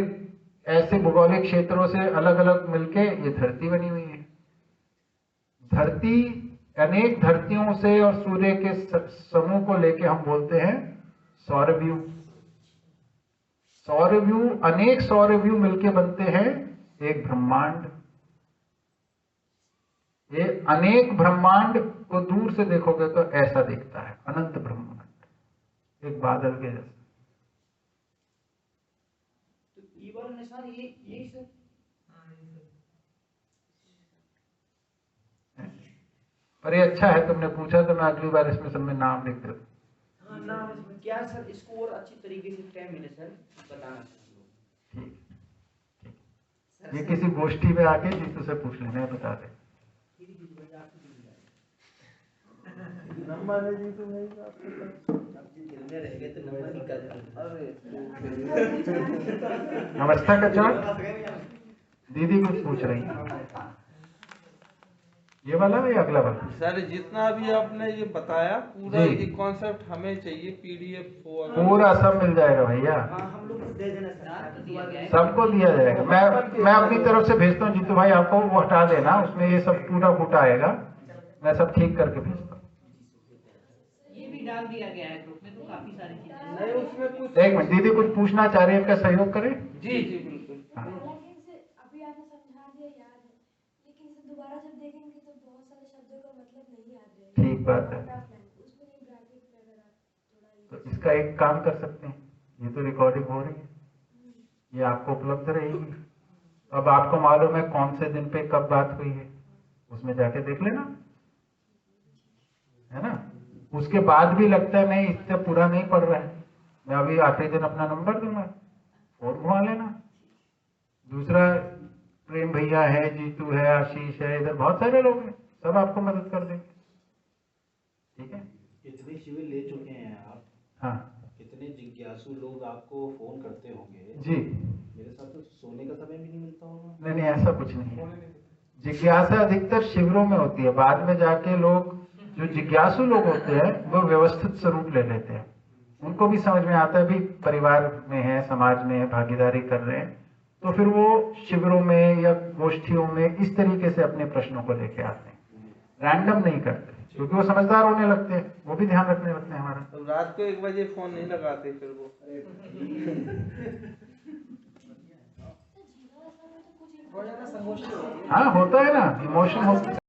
ऐसे भूगोलिक क्षेत्रों से अलग अलग मिलके ये धरती बनी हुई है। धरती अनेक धरतियों से और सूर्य के समूह को लेके हम बोलते हैं सौरव्यूह। सौरव्यूह, अनेक सौरव्यूह मिलके बनते हैं एक ब्रह्मांड। ये अनेक ब्रह्मांड को दूर से देखोगे तो ऐसा दिखता है, अनंत ब्रह्मांड, एक बादल के जैसा। तो ये वाला निशान ये सर। पर ये अच्छा है, तुमने पूछा तो मैं अगली बार इसमें सब में नाम लिख देता। हाँ नाम इसमें क्या सर, इसको और अच्छी तरीके से टाइम मिले सर बताना। ठीक, ये किसी गोष्ठी में आके जीतू से पूछ लेना, बता दे। नंबर है जीतू भाई का दिल में रह गए तो नंबर निकल जाए। अवस्था का चार्ट दीदी कुछ पूछ रही है, ये वाला है या अगला वाला? सर जितना भी आपने ये बताया पूरा जी। ये कॉन्सेप्ट हमें चाहिए पीडीएफ पूरा सब मिल जाएगा भैया, हाँ हम लोग को दे देना सर, सबको दिया जाएगा। मैं अपनी तरफ से भेजता हूँ जीतू भाई, आपको वो हटा देना, उसमें ये सब टूटा फूटा आएगा, मैं सब ठीक करके भेजता हूँ। ये भी डाल दिया गया है ग्रुप में, तो काफी सारी चीजें। नहीं उसमें कुछ। एक मिनट, दीदी कुछ पूछना चाह रही है, क्या सहयोग करें? जी जी बिल्कुल। हाँ। अभी आपने समझा दिया, याद है, लेकिन इसे दोबारा जब देखेंगे तो बहुत सारे शब्दों का मतलब नहीं याद रहेगा। ठीक बात है, तो इसका एक काम कर सकते हैं, ये तो रिकॉर्डिंग हो रही है, ये आपको उपलब्ध रहेगी। अब आपको मालूम है कौन से दिन पे कब बात हुई है, उसमें जाके देख लेना, है ना। उसके बाद भी लगता है नहीं इससे पूरा नहीं पड़ रहा है, मैं अभी आखिरी दिन अपना नंबर दूंगा, और घुमा लेना। दूसरा प्रेम भैया है, जीतू है, आशीष है, इधर बहुत सारे लोग हैं, सब आपको मदद कर देंगे। ठीक है, इतने शिविर ले चुके हैं आप, हाँ कितने जिज्ञासु लोग आपको फोन करते होंगे जी। मेरे साथ तो सोने का समय भी नहीं मिलता होगा। नहीं नहीं, ऐसा कुछ नहीं है। जिज्ञासा अधिकतर शिविरों में होती है, बाद में जाके लोग जो जिज्ञासु लोग होते हैं वो व्यवस्थित स्वरूप ले लेते हैं। उनको भी समझ में आता है भी परिवार में है, समाज में है, भागीदारी कर रहे हैं, तो फिर वो शिविरों में या गोष्ठियों में इस तरीके से अपने प्रश्नों को लेके आते हैं, रैंडम नहीं करते, क्योंकि वो समझदार होने लगते हैं, वो भी ध्यान रखने लगते हैं हमारा। तो रात को 1 बजे फोन नहीं लगाते फिर वो? बहुत ज्यादा संगोष्ठी होती है। हाँ होता है ना, इमोशन होता है।